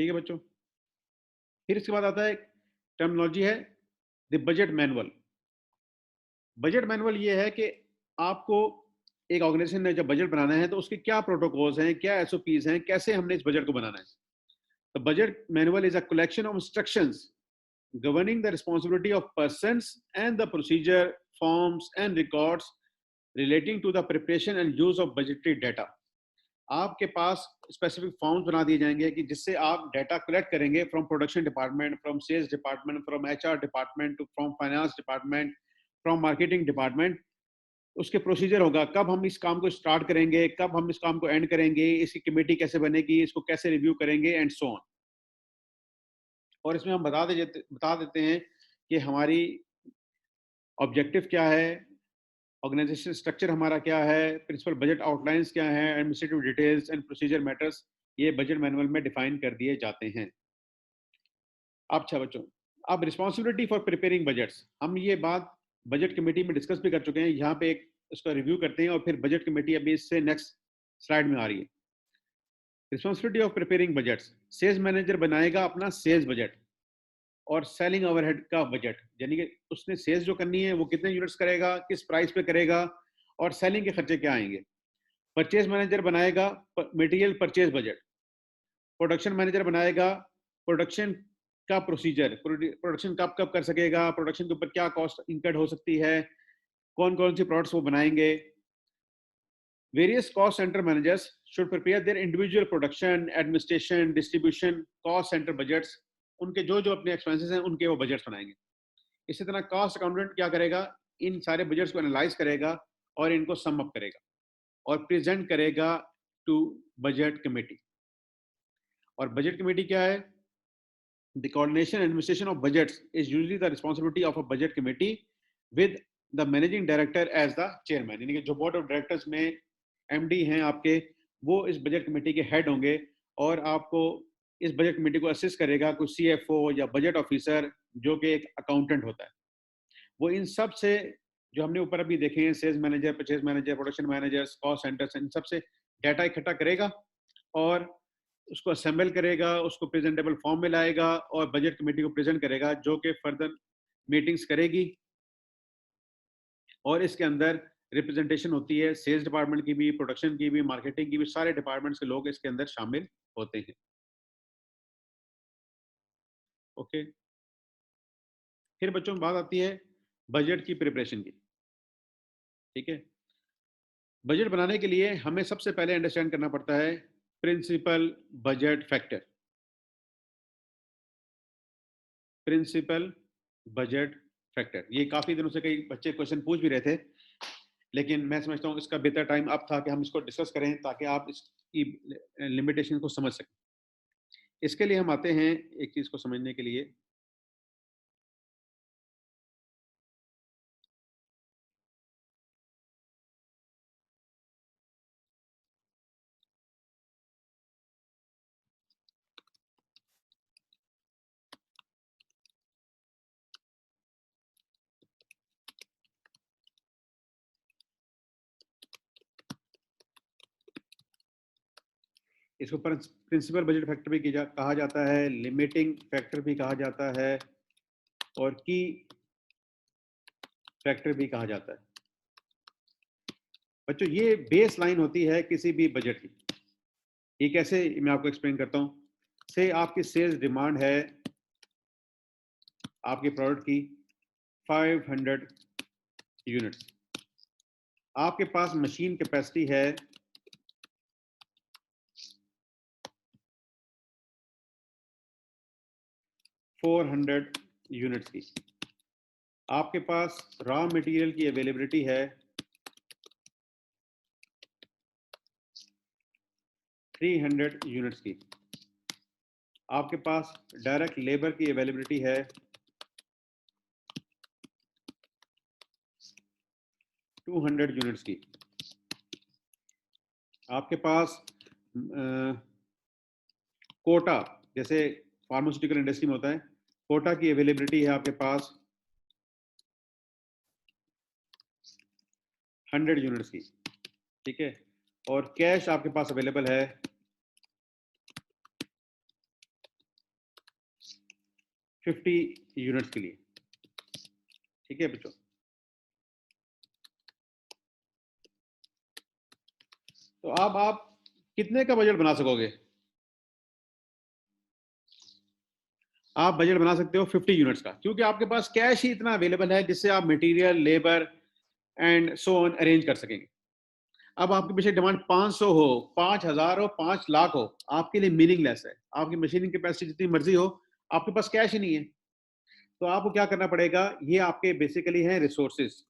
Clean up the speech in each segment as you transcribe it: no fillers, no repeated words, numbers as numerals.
ठीक है बच्चों। फिर इसके बाद आता है टर्मिनोलॉजी है the budget manual. Budget manual ये है कि आपको एक ऑर्गेनाइजेशन ने जब बजट बनाना है तो उसके क्या प्रोटोकॉल्स हैं, क्या एसओपीज हैं, कैसे हमने इस बजट को बनाना है। तो budget manual is a collection of instructions governing the responsibility of persons and the procedure, forms and records relating to the preparation and use of budgetary data। आपके पास स्पेसिफिक फॉर्म्स बना दिए जाएंगे कि जिससे आप डाटा कलेक्ट करेंगे from production department, from sales department, from HR department, from finance department, from marketing department. उसके procedure होगा, कब हम इस काम को स्टार्ट करेंगे, कब हम इस काम को एंड करेंगे, इसकी कमेटी कैसे बनेगी, इसको कैसे रिव्यू करेंगे एंड सो ऑन। और इसमें हम बता देते हैं कि हमारी ऑब्जेक्टिव क्या है, ऑर्गेनाइजेशन स्ट्रक्चर हमारा क्या है, प्रिंसिपल बजट आउटलाइंस क्या है, administrative details and procedure matters ये बजट मैनुअल में डिफाइन कर दिए जाते हैं। अच्छा बच्चों, अब रिस्पॉन्सिबिलिटी फॉर प्रिपेयरिंग बजट्स, हम ये बात बजट कमेटी में डिस्कस भी कर चुके हैं। यहाँ पे एक इसका रिव्यू करते हैं और फिर बजट कमेटी अभी इससे नेक्स्ट स्लाइड में आ रही है। Responsibility of preparing budgets, sales manager बनाएगा अपना सेल्स बजट और सेलिंग ओवरहेड का बजट, यानी कि उसने सेल्स जो करनी है वो कितने यूनिट्स करेगा, किस प्राइस पे करेगा और सेलिंग के खर्चे क्या आएंगे। परचेज मैनेजर बनाएगा material purchase budget. Production manager बनाएगा प्रोडक्शन का प्रोसीजर, प्रोडक्शन कब कब कर सकेगा, प्रोडक्शन के ऊपर क्या कॉस्ट इंकर्ड हो सकती है, कौन कौन सी प्रोडक्ट्स वो बनाएंगे। Various cost center managers should prepare their individual production, administration, distribution, cost center budgets। उनके जो जो अपने एक्सपेंसेस हैं उनके वो बजट्स बनाएंगे। इसी तरह कॉस्ट अकाउंटेंट क्या करेगा, इन सारे बजट्स को एनालाइज करेगा और इनको सम अप करेगा और प्रेजेंट करेगा टू बजट कमेटी। और बजट कमेटी क्या है, the coordination administration of budgets is usually the responsibility of a budget committee with the managing director as the chairman. यानी कि जो बोर्ड ऑफ डायरेक्टर्स में एमडी हैं आपके, वो इस बजट कमेटी के हेड होंगे और आपको इस बजट कमेटी को असिस्ट करेगा कोई सीएफओ या बजट ऑफिसर जो कि एक अकाउंटेंट होता है। वो इन सब से जो हमने ऊपर अभी देखे हैं, sales manager, purchase manager, production managers, cost centres, इन सब से डाटा इकट्ठा करेगा और उसको असेंबल करेगा, उसको प्रेजेंटेबल फॉर्म में लाएगा और बजट कमेटी को प्रेजेंट करेगा जो कि फर्दर मीटिंग्स करेगी। और इसके अंदर रिप्रेजेंटेशन होती है सेल्स डिपार्टमेंट की भी, प्रोडक्शन की भी, मार्केटिंग की भी, सारे डिपार्टमेंट्स के लोग इसके अंदर शामिल होते हैं। ओके, फिर बच्चों बात आती है बजट की प्रिपरेशन की। ठीक है, बजट बनाने के लिए हमें सबसे पहले अंडरस्टैंड करना पड़ता है principal budget factor. Principal budget factor, ये काफी दिनों से कई बच्चे क्वेश्चन पूछ भी रहे थे, लेकिन मैं समझता हूँ इसका बेहतर टाइम अब था कि हम इसको डिस्कस करें ताकि आप इसकी लिमिटेशन को समझ सकें। इसके लिए हम आते हैं एक चीज को समझने के लिए, इसको प्रिंसिपल बजट फैक्टर भी कहा जाता है, लिमिटिंग फैक्टर भी कहा जाता है और की फैक्टर भी कहा जाता है। बच्चों ये बेस लाइन होती है किसी भी बजट की। ये कैसे, मैं आपको एक्सप्लेन करता हूं। से आपकी सेल्स डिमांड है आपके प्रोडक्ट की 500 यूनिट्स, आपके पास मशीन कैपेसिटी है 400 यूनिट्स की, आपके पास रॉ मटेरियल की अवेलेबिलिटी है 300 यूनिट्स की, आपके पास डायरेक्ट लेबर की अवेलेबिलिटी है 200 यूनिट्स की, आपके पास कोटा जैसे फार्मास्यूटिकल इंडस्ट्री में होता है, कोटा की अवेलेबिलिटी है आपके पास 100 यूनिट्स की। ठीक है, और कैश आपके पास अवेलेबल है 50 यूनिट्स के लिए। ठीक है बच्चों, तो अब आप कितने का बजट बना सकोगे? आप बजट बना सकते हो 50 यूनिट्स का, क्योंकि आपके पास कैश ही इतना अवेलेबल है जिससे आप material, labour and so on arrange कर सकेंगे। अब आपके पीछे डिमांड 500 हो, 5000 हो, 5 लाख हो, आपके लिए मीनिंगलेस है। आपकी मशीनिंग कैपेसिटी जितनी मर्जी हो, आपके पास कैश ही नहीं है। तो आपको क्या करना पड़ेगा, ये आपके बेसिकली हैं रिसोर्सेज।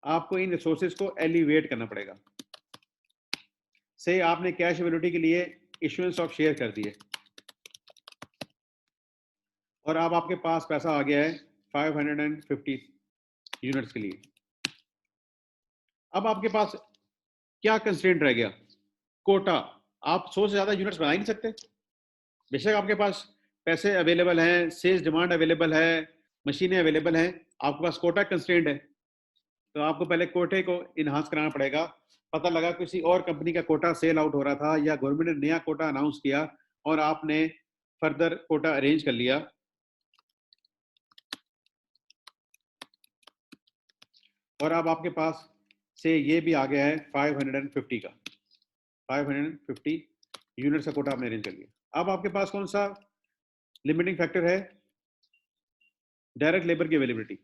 आपको इन रिसोर्सेज को एलिवेट करना पड़ेगा। से आपने कैश अवेलेबिलिटी के लिए इशुएंस ऑफ शेयर कर दिए, और अब आपके पास पैसा आ गया है 550 यूनिट्स के लिए। अब आपके पास क्या कंस्ट्रेंट रह गया? कोटा। आप 100 से ज्यादा यूनिट्स बना ही नहीं सकते। बेशक आपके पास पैसे अवेलेबल हैं, सेल्स डिमांड अवेलेबल है, मशीनें अवेलेबल हैं, आपके पास कोटा कंस्ट्रेंट है। तो आपको पहले कोटे को इनहांस कराना पड़ेगा। पता लगा किसी और कंपनी का कोटा सेल आउट हो रहा था, या गवर्नमेंट ने नया कोटा अनाउंस किया और आपने फर्दर कोटा अरेंज कर लिया, और अब आपके पास से ये भी आ गया है 550 का, 550 यूनिट का कोटा आपने अरेंज कर लिया। अब आपके पास कौन सा लिमिटिंग फैक्टर है? डायरेक्ट लेबर की अवेलेबिलिटी।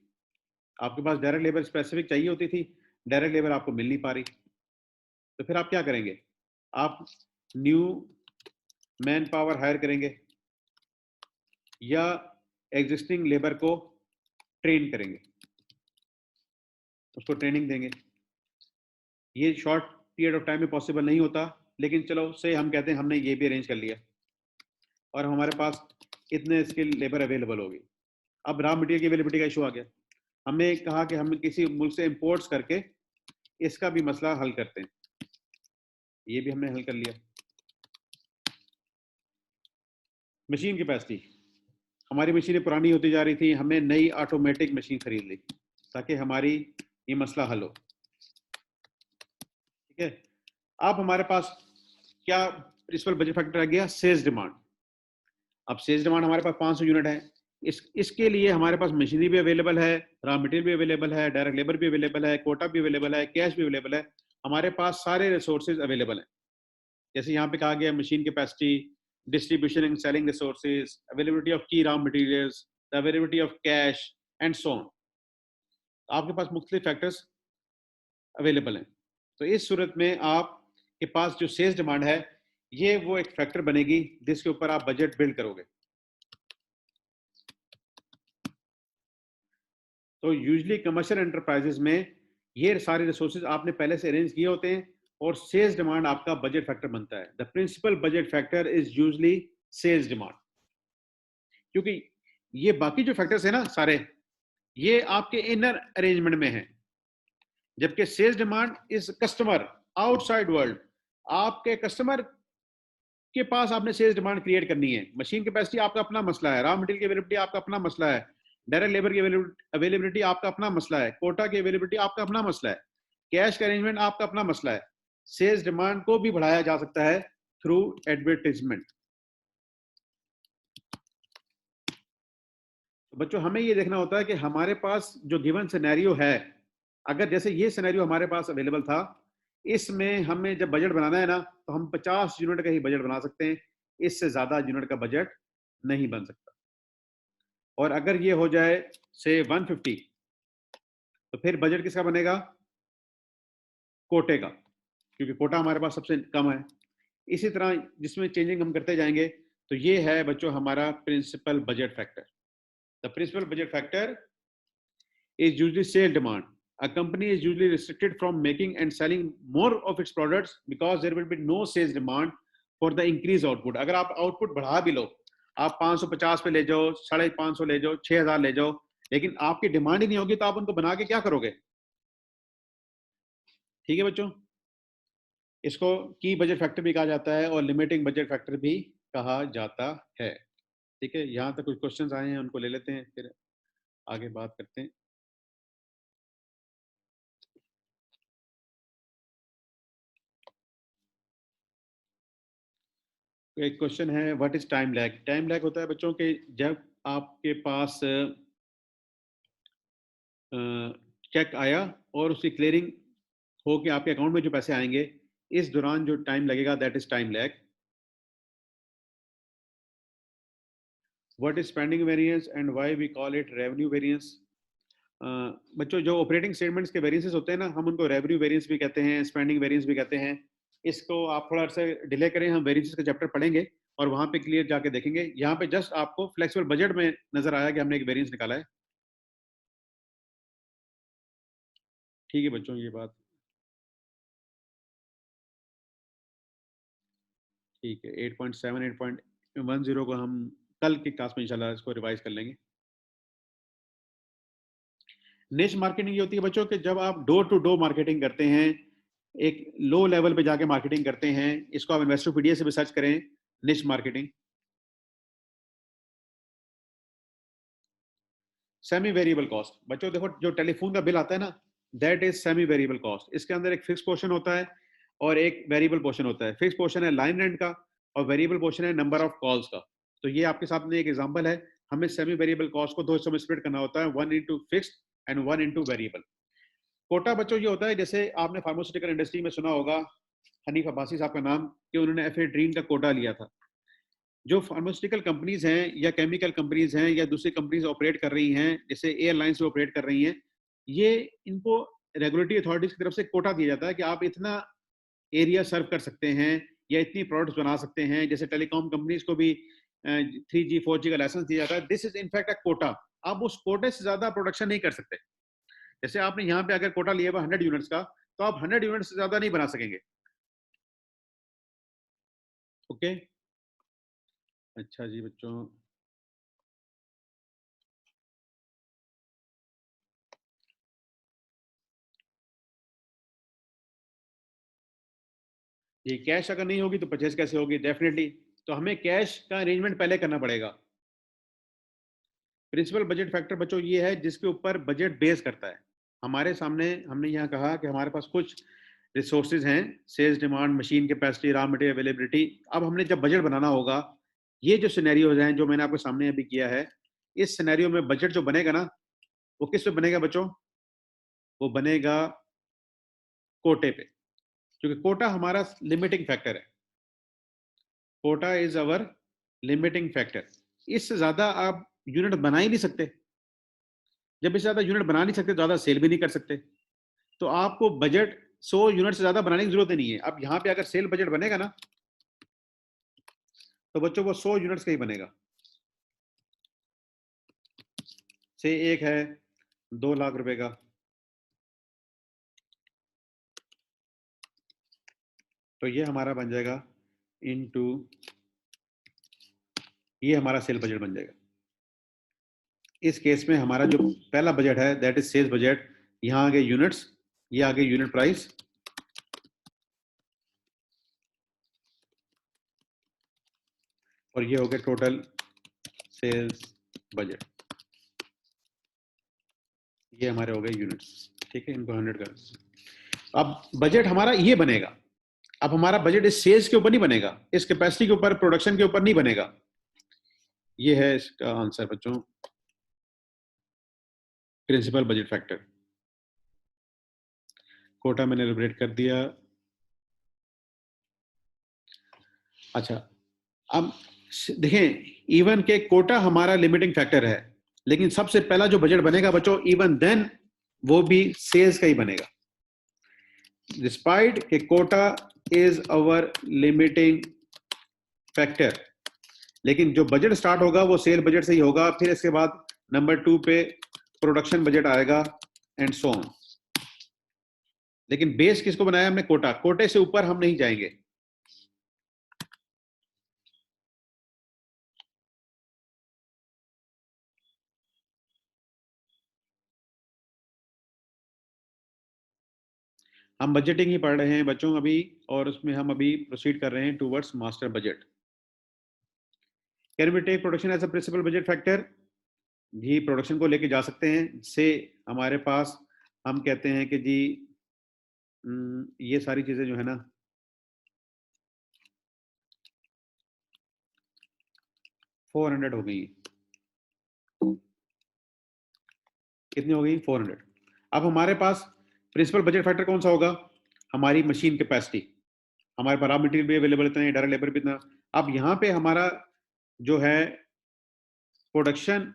आपके पास डायरेक्ट लेबर स्पेसिफिक चाहिए होती थी, डायरेक्ट लेबर आपको मिल नहीं पा रही। तो फिर आप क्या करेंगे? आप न्यू मैन पावर हायर करेंगे, या एग्जिस्टिंग लेबर को ट्रेन करेंगे, उसको ट्रेनिंग देंगे। ये शॉर्ट पीरियड ऑफ टाइम में पॉसिबल नहीं होता, लेकिन चलो से हम कहते हैं हमने ये भी अरेंज कर लिया, और हमारे पास इतने स्किल लेबर अवेलेबल होगी। अब रॉ मटेरियल की अवेलेबिलिटी का इशू आ गया। हमने कहा कि हम किसी मुल्क से इंपोर्ट्स करके इसका भी मसला हल करते हैं, ये भी हमने हल कर लिया। मशीन कैपेसिटी, हमारी मशीनें पुरानी होती जा रही थी, हमने नई ऑटोमेटिक मशीन खरीद ली ताकि हमारी ये मसला हल हो। ठीक है, अब हमारे पास क्या प्रिंसिपल बजट फैक्टर आ गया? Sales demand. अब सेल्स डिमांड हमारे पास 500 यूनिट है। इसके लिए हमारे पास मशीनरी भी अवेलेबल है, रॉ मटेरियल भी अवेलेबल है, डायरेक्ट लेबर भी अवेलेबल है, कोटा भी अवेलेबल है, कैश भी अवेलेबल है। हमारे पास सारे रिसोर्सेज अवेलेबल हैं। जैसे यहाँ पे कहा गया machine capacity, distribution and selling resources, availability of की raw materials, availability of cash and so on. आपके पास मुख्तलिफ फैक्टर्स अवेलेबल हैं। तो इस सूरत में आपके पास जो सेल्स डिमांड है, ये वो एक फैक्टर बनेगी जिसके ऊपर आप बजट बिल्ड करोगे। तो यूजली कमर्शियल एंटरप्राइजेस में ये सारे रिसोर्सेज आपने पहले से अरेंज किए होते हैं, और सेल्स डिमांड आपका बजट फैक्टर बनता है। The principal budget factor is usually sales demand, क्योंकि ये बाकी जो फैक्टर्स है ना सारे, ये आपके इनर अरेंजमेंट में है, जबकि sales demand is customer outside world. आपके कस्टमर के पास आपने सेल्स डिमांड क्रिएट करनी है। मशीन कैपेसिटी आपका अपना मसला है, रॉ मटेरियल की अवेलेबिलिटी आपका अपना मसला है, डायरेक्ट लेबर की अवेलेबिलिटी आपका अपना मसला है, कोटा की अवेलेबिलिटी आपका अपना मसला है, कैश का अरेंजमेंट आपका अपना मसला है। सेल्स डिमांड को भी बढ़ाया जा सकता है थ्रू एडवर्टाइजमेंट। तो बच्चों, हमें ये देखना होता है कि हमारे पास जो गिवन सिनेरियो है, अगर जैसे ये सिनेरियो हमारे पास अवेलेबल था, इसमें हमें जब बजट बनाना है ना, तो हम 50 यूनिट का ही बजट बना सकते हैं, इससे ज्यादा यूनिट का बजट नहीं बन सकता। और अगर ये हो जाए से 150, तो फिर बजट किसका बनेगा? कोटे का, क्योंकि कोटा हमारे पास सबसे कम है। इसी तरह जिसमें चेंजिंग हम करते जाएंगे। तो ये है बच्चों हमारा principal budget factor. The principal budget factor is usually sale demand. A company is usually restricted from making and selling more of its products because there will be no sales demand for the increased output. अगर आप output बढ़ा भी लो, आप 550 पे ले जाओ, 550 ले जाओ, 6000 ले जाओ, लेकिन आपकी डिमांड ही नहीं होगी, तो आप उनको बना के क्या करोगे? ठीक है बच्चों, इसको की बजट फैक्टर भी कहा जाता है और लिमिटिंग बजट फैक्टर भी कहा जाता है। ठीक है, यहाँ तक कुछ क्वेश्चंस आए हैं, उनको ले लेते हैं, फिर आगे बात करते हैं। एक क्वेश्चन है, what is time lag? Time lag होता है बच्चों के जब आपके पास चेक आया और उसकी क्लियरिंग हो के आपके अकाउंट में जो पैसे आएंगे, इस दौरान जो टाइम लगेगा, that is time lag. What is spending variance and why we call it revenue variance? बच्चों, जो ऑपरेटिंग स्टेटमेंट्स के वेरिएंसेस होते हैं ना, हम उनको रेवेन्यू वेरिएंस भी कहते हैं, स्पेंडिंग वेरिएंस भी कहते हैं। इसको आप थोड़ा सा डिले करें, हम वेरिएंसेस का चैप्टर पढ़ेंगे और वहां पे क्लियर जाके देखेंगे। यहाँ पे जस्ट आपको फ्लेक्सिबल बजट में नजर आया कि हमने एक वेरिएंस निकाला है। ठीक है बच्चों, ये बात ठीक है। 8.7 8.10 को हम कल की क्लास में इंशाल्लाह इसको रिवाइज कर लेंगे। निश मार्केटिंग ये होती है बच्चों कि जब आप डोर टू डोर मार्केटिंग करते हैं, एक लो लेवल पे जाके मार्केटिंग करते हैं, इसको आप इन्वेस्टोपीडिया से भी सर्च करें, निश मार्केटिंग। सेमी वेरिएबल कॉस्ट बच्चों, देखो जो टेलीफोन का बिल आता है ना, that is semi variable cost. इसके अंदर एक फिक्स पोर्शन होता है और एक वेरिएबल पोर्शन होता है। फिक्स पोर्शन है लाइन रेंट का और वेरिएबल पोर्शन है नंबर ऑफ कॉल्स का। तो ये आपके सामने एक एग्जांपल है। हमें सेमी वेरिएबल कॉस्ट को दो हिस्सों में स्प्लिट करना होता है, one into fixed and one into variable. Quota बच्चों ये होता है, जैसे आपने फार्मास्यूटिकल इंडस्ट्री में सुना होगा, हनीफ अब्बासी साहब का नाम, कि उन्होंने एफेड्रीन का कोटा लिया था। जो फार्मास्यूटिकल कंपनीज हैं या केमिकल कंपनीज हैं या दूसरी कंपनीज ऑपरेट कर रही हैं, जैसे एयरलाइंस ऑपरेट कर रही हैं, ये इनको रेगुलेटरी अथॉरिटीज की तरफ से कोटा दिया जाता है कि आप इतना एरिया सर्व कर सकते हैं या इतनी प्रोडक्ट्स बना सकते हैं। जैसे टेलीकॉम कंपनीज को भी 3G 4G का लाइसेंस दिया जाता है। दिस इज इनफैक्ट अ कोटा। आप उस कोटे से ज्यादा प्रोडक्शन नहीं कर सकते। जैसे आपने यहाँ पे अगर कोटा लिया हुआ 100 यूनिट्स का, तो आप 100 यूनिट्स से ज्यादा नहीं बना सकेंगे। ओके, अच्छा जी बच्चों, ये कैश अगर नहीं होगी तो परचेज कैसे होगी? डेफिनेटली। तो हमें कैश का अरेंजमेंट पहले करना पड़ेगा। प्रिंसिपल बजट फैक्टर बच्चों ये है जिसके ऊपर बजट बेस करता है। हमारे सामने हमने यहाँ कहा कि हमारे पास कुछ रिसोर्सेज हैं, sales demand, machine capacity, raw material availability. अब हमने जब बजट बनाना होगा, ये जो सिनेरियोज हैं जो मैंने आपके सामने अभी किया है, इस सिनेरियो में बजट जो बनेगा ना, वो किस पे बनेगा बच्चों? वो बनेगा कोटे पे, क्योंकि कोटा हमारा लिमिटिंग फैक्टर है। Quota is our limiting factor. इससे ज्यादा आप यूनिट बना ही नहीं सकते। जब इससे ज्यादा यूनिट बना नहीं सकते, ज्यादा सेल भी नहीं कर सकते। तो आपको बजट 100 यूनिट से ज्यादा बनाने की जरूरत नहीं है। अब यहाँ पे अगर सेल बजट बनेगा ना, तो बच्चों वो 100 यूनिट्स का ही बनेगा। से एक है 2 लाख रुपए का, तो ये हमारा बन जाएगा इनटू, ये हमारा सेल बजट बन जाएगा। इस केस में हमारा जो पहला बजट है दैट इज सेल्स बजट। यहाँ आ गए यूनिट्स, ये आ गए यूनिट प्राइस, और ये हो गया टोटल सेल्स बजट। ये हमारे हो गए यूनिट्स। ठीक है, इनको 100 कर। अब बजट हमारा ये बनेगा। अब हमारा बजट इस सेल्स के ऊपर नहीं बनेगा, इस कैपेसिटी के ऊपर, प्रोडक्शन के ऊपर नहीं बनेगा। ये है इसका आंसर बच्चों, प्रिंसिपल बजट फैक्टर। कोटा मैंने एलिब्रेट कर दिया। अच्छा, अब देखें, इवन के कोटा हमारा लिमिटिंग फैक्टर है, लेकिन सबसे पहला जो बजट बनेगा बच्चों, इवन देन वो भी सेल्स का ही बनेगा। डिस्पाइट के quota is our limiting factor, लेकिन जो बजट स्टार्ट होगा वो सेल बजट से ही होगा। फिर इसके बाद नंबर 2 पे प्रोडक्शन बजट आएगा एंड सो ऑन। लेकिन बेस किसको बनाया हमने? कोटा। कोटे से ऊपर हम नहीं जाएंगे। हम बजटिंग ही पढ़ रहे हैं बच्चों अभी, और उसमें हम अभी प्रोसीड कर रहे हैं towards master budget. Can we take production as a principal budget factor? भी प्रोडक्शन को लेके जा सकते हैं। से हमारे पास हम कहते हैं कि जी ये सारी चीजें जो है ना, 400 हो गई। कितनी हो गई? 400। अब हमारे पास प्रिंसिपल बजट फैक्टर कौन सा होगा? हमारी मशीन कैपेसिटी, हमारे पास रॉ मटेरियल भी अवेलेबल इतना है, डायरेक्ट लेबर भी इतना। अब यहाँ पे हमारा जो है प्रोडक्शन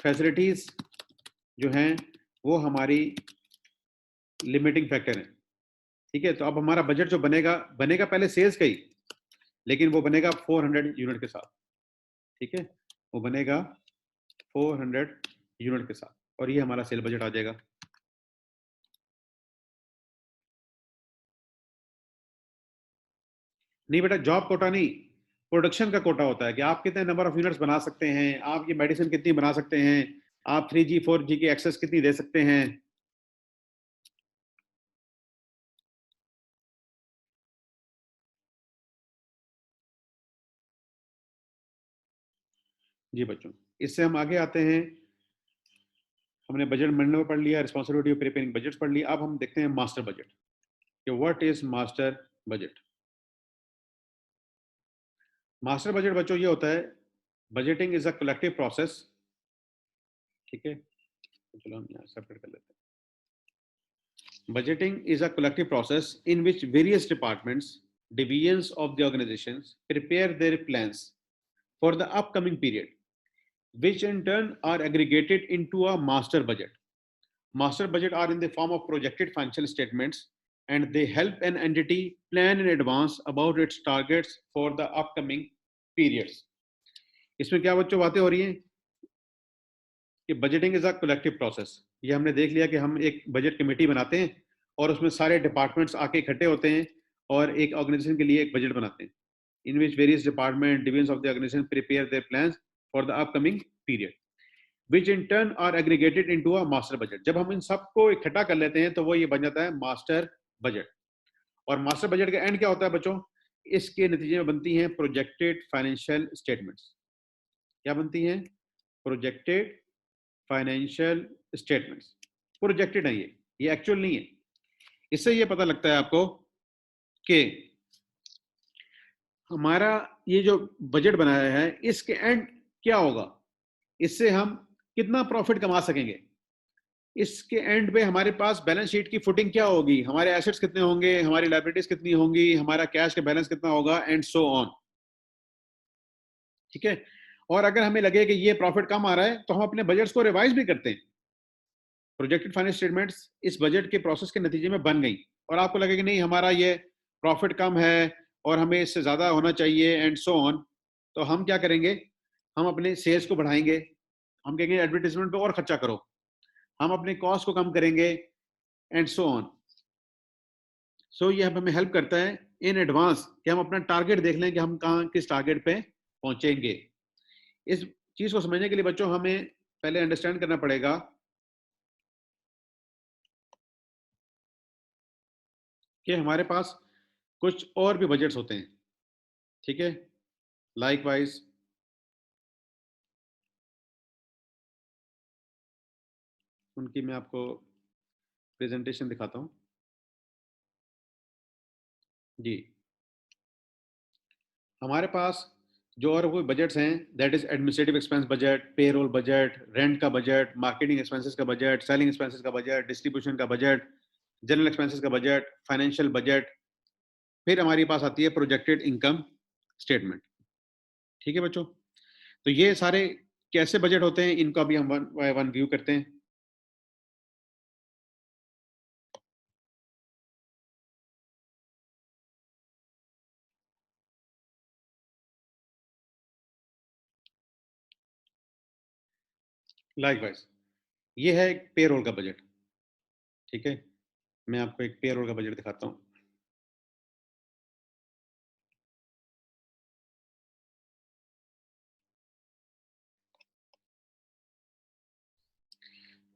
फैसिलिटीज जो हैं वो हमारी लिमिटिंग फैक्टर है। ठीक है, तो अब हमारा बजट जो बनेगा बनेगा पहले सेल्स का ही, लेकिन वो बनेगा 400 यूनिट के साथ। ठीक है, वो बनेगा 400 यूनिट के साथ, और ये हमारा सेल बजट आ जाएगा। नहीं बेटा, जॉब कोटा नहीं, प्रोडक्शन का कोटा होता है कि आप कितने नंबर ऑफ यूनिट्स बना सकते हैं, आप ये मेडिसिन कितनी बना सकते हैं, आप 3G 4G की एक्सेस कितनी दे सकते हैं। जी बच्चों, इससे हम आगे आते हैं। हमने बजट मैनुअल पढ़ लिया, रिस्पॉन्सिबिलिटी ऑफ प्रिपेयरिंग बजट पढ़ लिया। अब हम देखते हैं मास्टर बजट कि what is master budget. Master budget बच्चों ये होता है, budgeting is a collective process. ठीक है, तो चलो हम यहाँ सेपरेट कर लेते हैं। Budgeting is a collective process in which various departments, divisions of the organizations prepare their plans for the upcoming period, which in turn are aggregated into a master budget. Master budget are in the form of projected financial statements, and they help an entity plan in advance about its targets for the upcoming periods. इसमें क्या बच्चों बातें हो रही हैं कि budgeting is a collective process. ये हमने देख लिया कि हम एक बजट कमेटी बनाते हैं और उसमें सारे डिपार्टमेंट्स आके इकट्ठे होते हैं और एक ऑर्गेनाइजेशन के लिए एक बजट बनाते हैं, in which various department divisions of the organisation prepare their plans for the upcoming period, which in turn are aggregated into a master budget. जब हम इन सबको इकट्ठा कर लेते हैं तो वो ये बन जाता है मास्टर बजट। और मास्टर बजट का एंड क्या होता है बच्चों? इसके नतीजे में बनती हैं प्रोजेक्टेड फाइनेंशियल स्टेटमेंट्स। क्या बनती हैं? Projected financial statements. प्रोजेक्टेड है ये एक्चुअल नहीं है। इससे ये पता लगता है आपको कि हमारा ये जो बजट बनाया है इसके एंड क्या होगा, इससे हम कितना प्रॉफिट कमा सकेंगे, इसके एंड पे हमारे पास बैलेंस शीट की फुटिंग क्या होगी, हमारे एसेट्स कितने होंगे, हमारी लायबिलिटीज कितनी होंगी, हमारा कैश का बैलेंस कितना होगा, एंड सो ऑन। ठीक है, और अगर हमें लगे कि ये प्रॉफिट कम आ रहा है तो हम अपने बजट्स को रिवाइज भी करते हैं। प्रोजेक्टेड फाइनेंस स्टेटमेंट्स इस बजट के प्रोसेस के नतीजे में बन गई और आपको लगे कि नहीं हमारा ये प्रॉफिट कम है और हमें इससे ज्यादा होना चाहिए एंड सो ऑन, तो हम क्या करेंगे? हम अपने सेल्स को बढ़ाएंगे, हम कहेंगे एडवर्टाइजमेंट पे और खर्चा करो, हम अपने कॉस्ट को कम करेंगे एंड सो ऑन। सो ये हमें हेल्प करता है इन एडवांस कि हम अपना टारगेट देख लें कि हम कहाँ किस टारगेट पे पहुंचेंगे। इस चीज को समझने के लिए बच्चों हमें पहले अंडरस्टैंड करना पड़ेगा कि हमारे पास कुछ और भी बजट्स होते हैं। ठीक है, लाइक वाइज उनकी मैं आपको प्रेजेंटेशन दिखाता हूं। जी, हमारे पास जो और कोई बजट्स हैं, that is administrative expense budget, payroll budget, rent का बजट, मार्केटिंग एक्सपेंसेस का बजट, सेलिंग एक्सपेंसेस का बजट, डिस्ट्रीब्यूशन का बजट, जनरल एक्सपेंसेस का बजट, फाइनेंशियल बजट। फिर हमारे पास आती है प्रोजेक्टेड इनकम स्टेटमेंट। ठीक है बच्चों, तो ये सारे कैसे बजट होते हैं इनको अभी हम वन बाय वन व्यू करते हैं। लाइक वाइज ये है एक पेरोल का बजट। ठीक है, मैं आपको एक पेरोल का बजट दिखाता हूँ।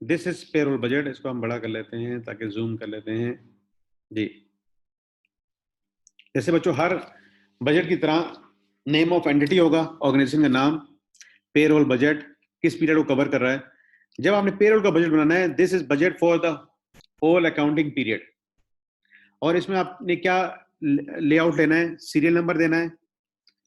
This is payroll budget. इसको हम बड़ा कर लेते हैं ताकि जूम कर लेते हैं। जी, जैसे बच्चों हर बजट की तरह नेम ऑफ एंटिटी होगा, ऑर्गेनाइजेशन का नाम, पेरोल बजट किस पीरियड को कवर कर रहा है। जब आपने पेरोल का बजट बनाना है, this is budget for the whole accounting period. और इसमें आपने क्या लेआउट लेना है? सीरियल नंबर देना है,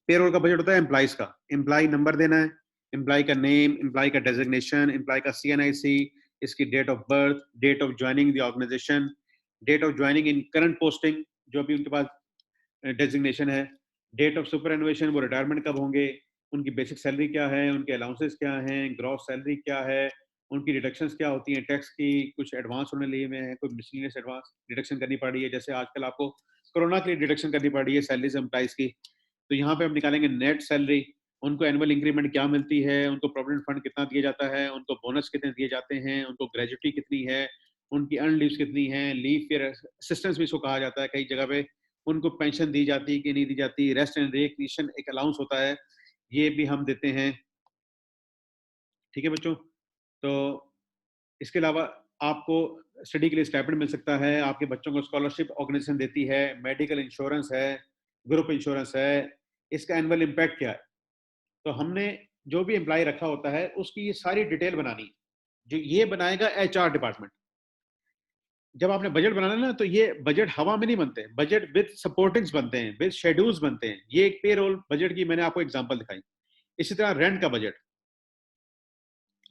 पेरोल का बजट होता है एम्प्लॉइज का, एम्प्लॉय नंबर देना है, एम्प्लॉय का नेम, एम्प्लॉय का डेजिग्नेशन, एम्प्लॉय का CNIC, इसकी date of birth, date of joining the organisation, date of joining in current posting जो भी उनके पास डेजिग्नेशन है, डेट ऑफ सुपरएनुएशन, वो रिटायरमेंट कब होंगे, उनकी बेसिक सैलरी क्या है, उनके अलाउंसेस क्या हैं, ग्रॉस सैलरी क्या है, उनकी डिडक्शंस क्या होती हैं टैक्स की, कुछ एडवांस होने लिए में है, कोई मिसलेनियस एडवांस डिडक्शन करनी पड़ रही है, जैसे आजकल आपको कोरोना के लिए डिडक्शन करनी पड़ रही है सैलरीज एम्प्लॉइज की, तो यहाँ पे हम निकालेंगे नेट सैलरी, उनको एनुअल इंक्रीमेंट क्या मिलती है, उनको प्रोविडेंट फंड कितना दिया जाता है, उनको बोनस कितने दिए जाते हैं, उनको ग्रेजुटी कितनी है, उनकी अर्न लीव्स कितनी है, लीव फेयर असिस्टेंस भी इसको कहा जाता है कई जगह पे, उनको पेंशन दी जाती है कि नहीं दी जाती, रेस्ट एंड रिकग्निशन एक अलाउंस होता है, ये भी हम देते हैं। ठीक है बच्चों, तो इसके अलावा आपको स्टडी के लिए स्टाइपेंड मिल सकता है, आपके बच्चों को स्कॉलरशिप ऑर्गेनाइजेशन देती है, मेडिकल इंश्योरेंस है, ग्रुप इंश्योरेंस है, इसका एनुअल इम्पैक्ट क्या है, तो हमने जो भी एम्प्लॉय रखा होता है उसकी ये सारी डिटेल बनानी, जो ये बनाएगा HR डिपार्टमेंट। जब आपने बजट बनाना है ना, तो ये बजट हवा में नहीं बनते, बजट विद सपोर्टिंग्स बनते हैं, विद शेड्यूल्स बनते हैं। ये एक पेरोल बजट की मैंने आपको एग्जांपल दिखाई। इसी तरह रेंट का बजट,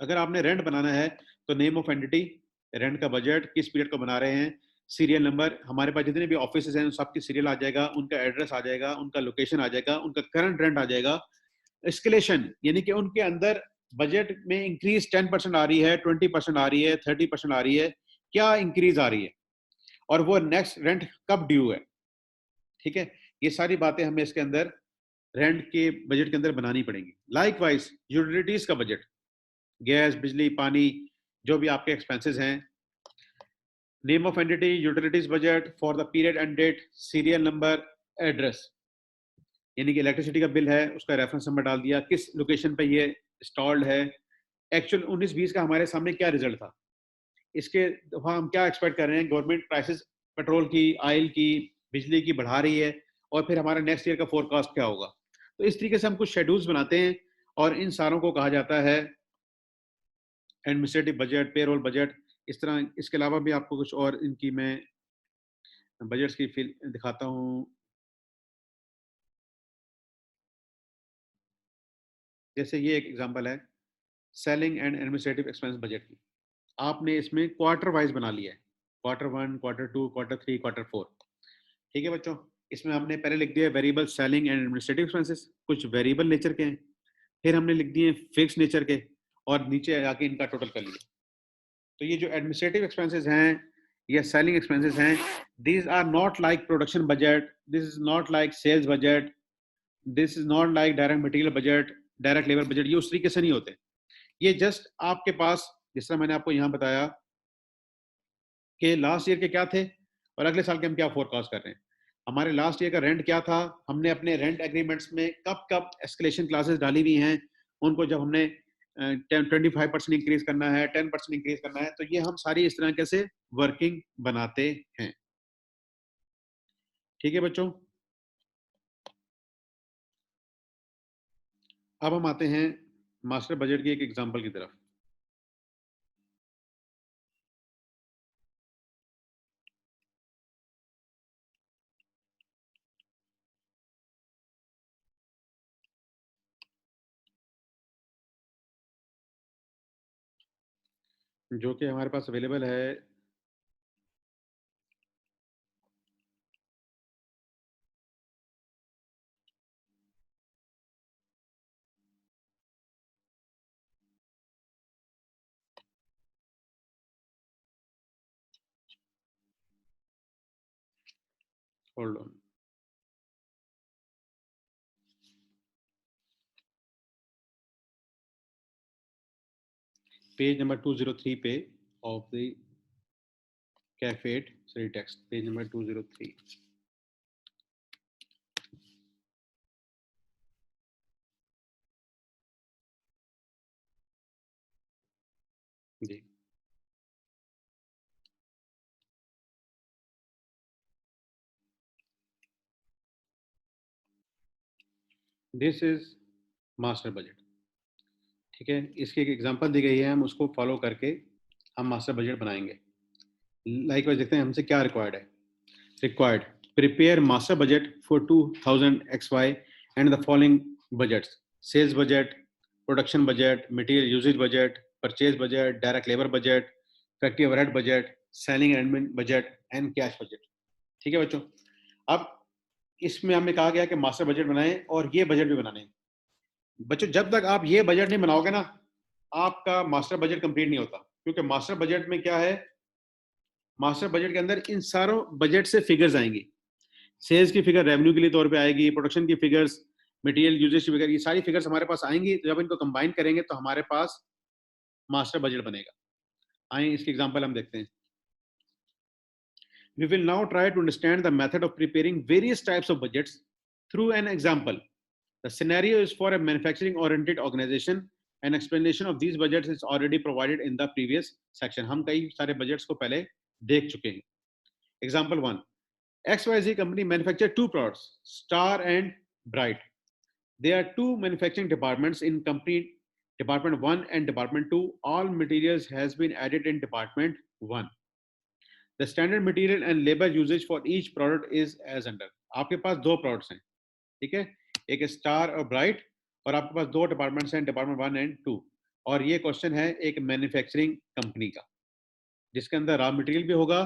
अगर आपने रेंट बनाना है तो नेम ऑफ एंटिटी, रेंट का बजट, किस पीरियड को बना रहे हैं, सीरियल नंबर, हमारे पास जितने भी ऑफिस हैं सबकी सीरियल आ जाएगा, उनका एड्रेस आ जाएगा, उनका लोकेशन आ जाएगा, उनका करंट रेंट आ जाएगा, एस्केलेशन यानी कि उनके अंदर बजट में इंक्रीज 10% आ रही है, 20% आ रही है, 30% आ रही है, क्या इंक्रीज आ रही है, और वो नेक्स्ट रेंट कब ड्यू है। ठीक है, ये सारी बातें हमें इसके अंदर रेंट के बजट के अंदर बनानी पड़ेंगी। लाइकवाइज यूटिलिटीज का बजट, गैस, बिजली, पानी, जो भी आपके एक्सपेंसेस हैं, name of entity, utilities budget for the period end date, serial number, address, यानी कि इलेक्ट्रिसिटी का बिल है उसका रेफरेंस नंबर डाल दिया, किस लोकेशन पे ये इंस्टॉल्ड है, एक्चुअल 19-20 का हमारे सामने क्या रिजल्ट था, इसके दफा हम क्या एक्सपेक्ट कर रहे हैं, गवर्नमेंट प्राइसेस पेट्रोल की, ऑयल की, बिजली की बढ़ा रही है, और फिर हमारा नेक्स्ट ईयर का फोरकास्ट क्या होगा। तो इस तरीके से हम कुछ शेड्यूल्स बनाते हैं, और इन सारों को कहा जाता है एडमिनिस्ट्रेटिव बजट, पेरोल बजट। इस तरह इसके अलावा भी आपको कुछ और इनकी मैं बजट्स की फिल दिखाता हूँ। जैसे ये एक एग्जांपल है selling and administrative expense budget की, आपने इसमें क्वार्टर वाइज बना लिया है, Q1, Q2, Q3, Q4। ठीक है बच्चों, इसमें हमने पहले लिख दिया variable selling and administrative expenses, कुछ वेरिएबल नेचर के हैं, फिर हमने लिख दिए फिक्स नेचर के, और नीचे आके इनका टोटल कर लिया। तो ये जो एडमिनिस्ट्रेटिव एक्सपेंसेस हैं या सेलिंग एक्सपेंसेस हैं, these are not like production budget, this is not like sales budget, this is not like direct material budget, direct labour budget, ये उस तरीके से नहीं होते। ये जस्ट आपके पास, जिस तरह मैंने आपको यहाँ बताया कि लास्ट ईयर के क्या थे और अगले साल के हम क्या फोरकास्ट कर रहे हैं। हमारे लास्ट ईयर का रेंट क्या था, हमने अपने रेंट एग्रीमेंट्स में कब कब एस्केलेशन क्लासेस डाली हुई हैं, उनको जब हमने 25% इंक्रीज करना है, 10% इंक्रीज करना है, तो ये हम सारी इस तरह से वर्किंग बनाते हैं। ठीक है बच्चों, अब हम आते हैं मास्टर बजट की एक एग्जांपल की तरफ। जो कि हमारे पास अवेलेबल है, होल्ड ऑन, पेज नंबर 203 पे ऑफ द कैफेट सॉरी टेक्स्ट, पेज नंबर 203। जी, दिस इज मास्टर बजट। ठीक है, इसकी एक एग्जांपल दी गई है, हम उसको फॉलो करके हम मास्टर बजट बनाएंगे। लाइक वाइज देखते हैं हमसे क्या रिक्वायर्ड है। Required, prepare master budget for 2000 XY and the following budgets: sales budget, production budget, material usage budget, purchase budget, direct labor budget, factory overhead budget, selling and admin budget and cash budget. ठीक है बच्चों, अब इसमें हमें कहा गया कि master budget बनाएं और ये बजट भी बनाने हैं। बच्चों जब तक आप ये बजट नहीं बनाओगे ना, आपका मास्टर बजट कंप्लीट नहीं होता, क्योंकि मास्टर बजट में क्या है, मास्टर बजट के अंदर इन सारों बजट से फिगर्स आएंगी। सेल्स की फिगर रेवेन्यू के लिए तौर पे आएगी, प्रोडक्शन की फिगर्स, मटेरियल यूजेज की फिगर, ये सारी फिगर्स हमारे पास आएंगी। तो जब इनको कंबाइन करेंगे तो हमारे पास मास्टर बजट बनेगा। आइए इसकी एग्जांपल हम देखते हैं। We will now try to understand the method of preparing various types of budgets through an example. The scenario is for a manufacturing oriented organization. An explanation of these budgets is already provided in the previous section. हम कई सारे budgets को पहले देख चुके हैं। Example 1. XYZ company manufacture two products, Star and Bright. There are two manufacturing departments in company, Department 1 and Department 2. All materials has been added in Department 1. The standard material and labor usage for each product is as under. आपके पास दो products हैं, ठीक है, एक star और bright, और आपके पास दो डिपार्टमेंट्स हैं, डिपार्टमेंट 1 एंड 2। और ये क्वेश्चन है एक मैन्युफैक्चरिंग कंपनी का, जिसके अंदर रॉ मटेरियल भी होगा,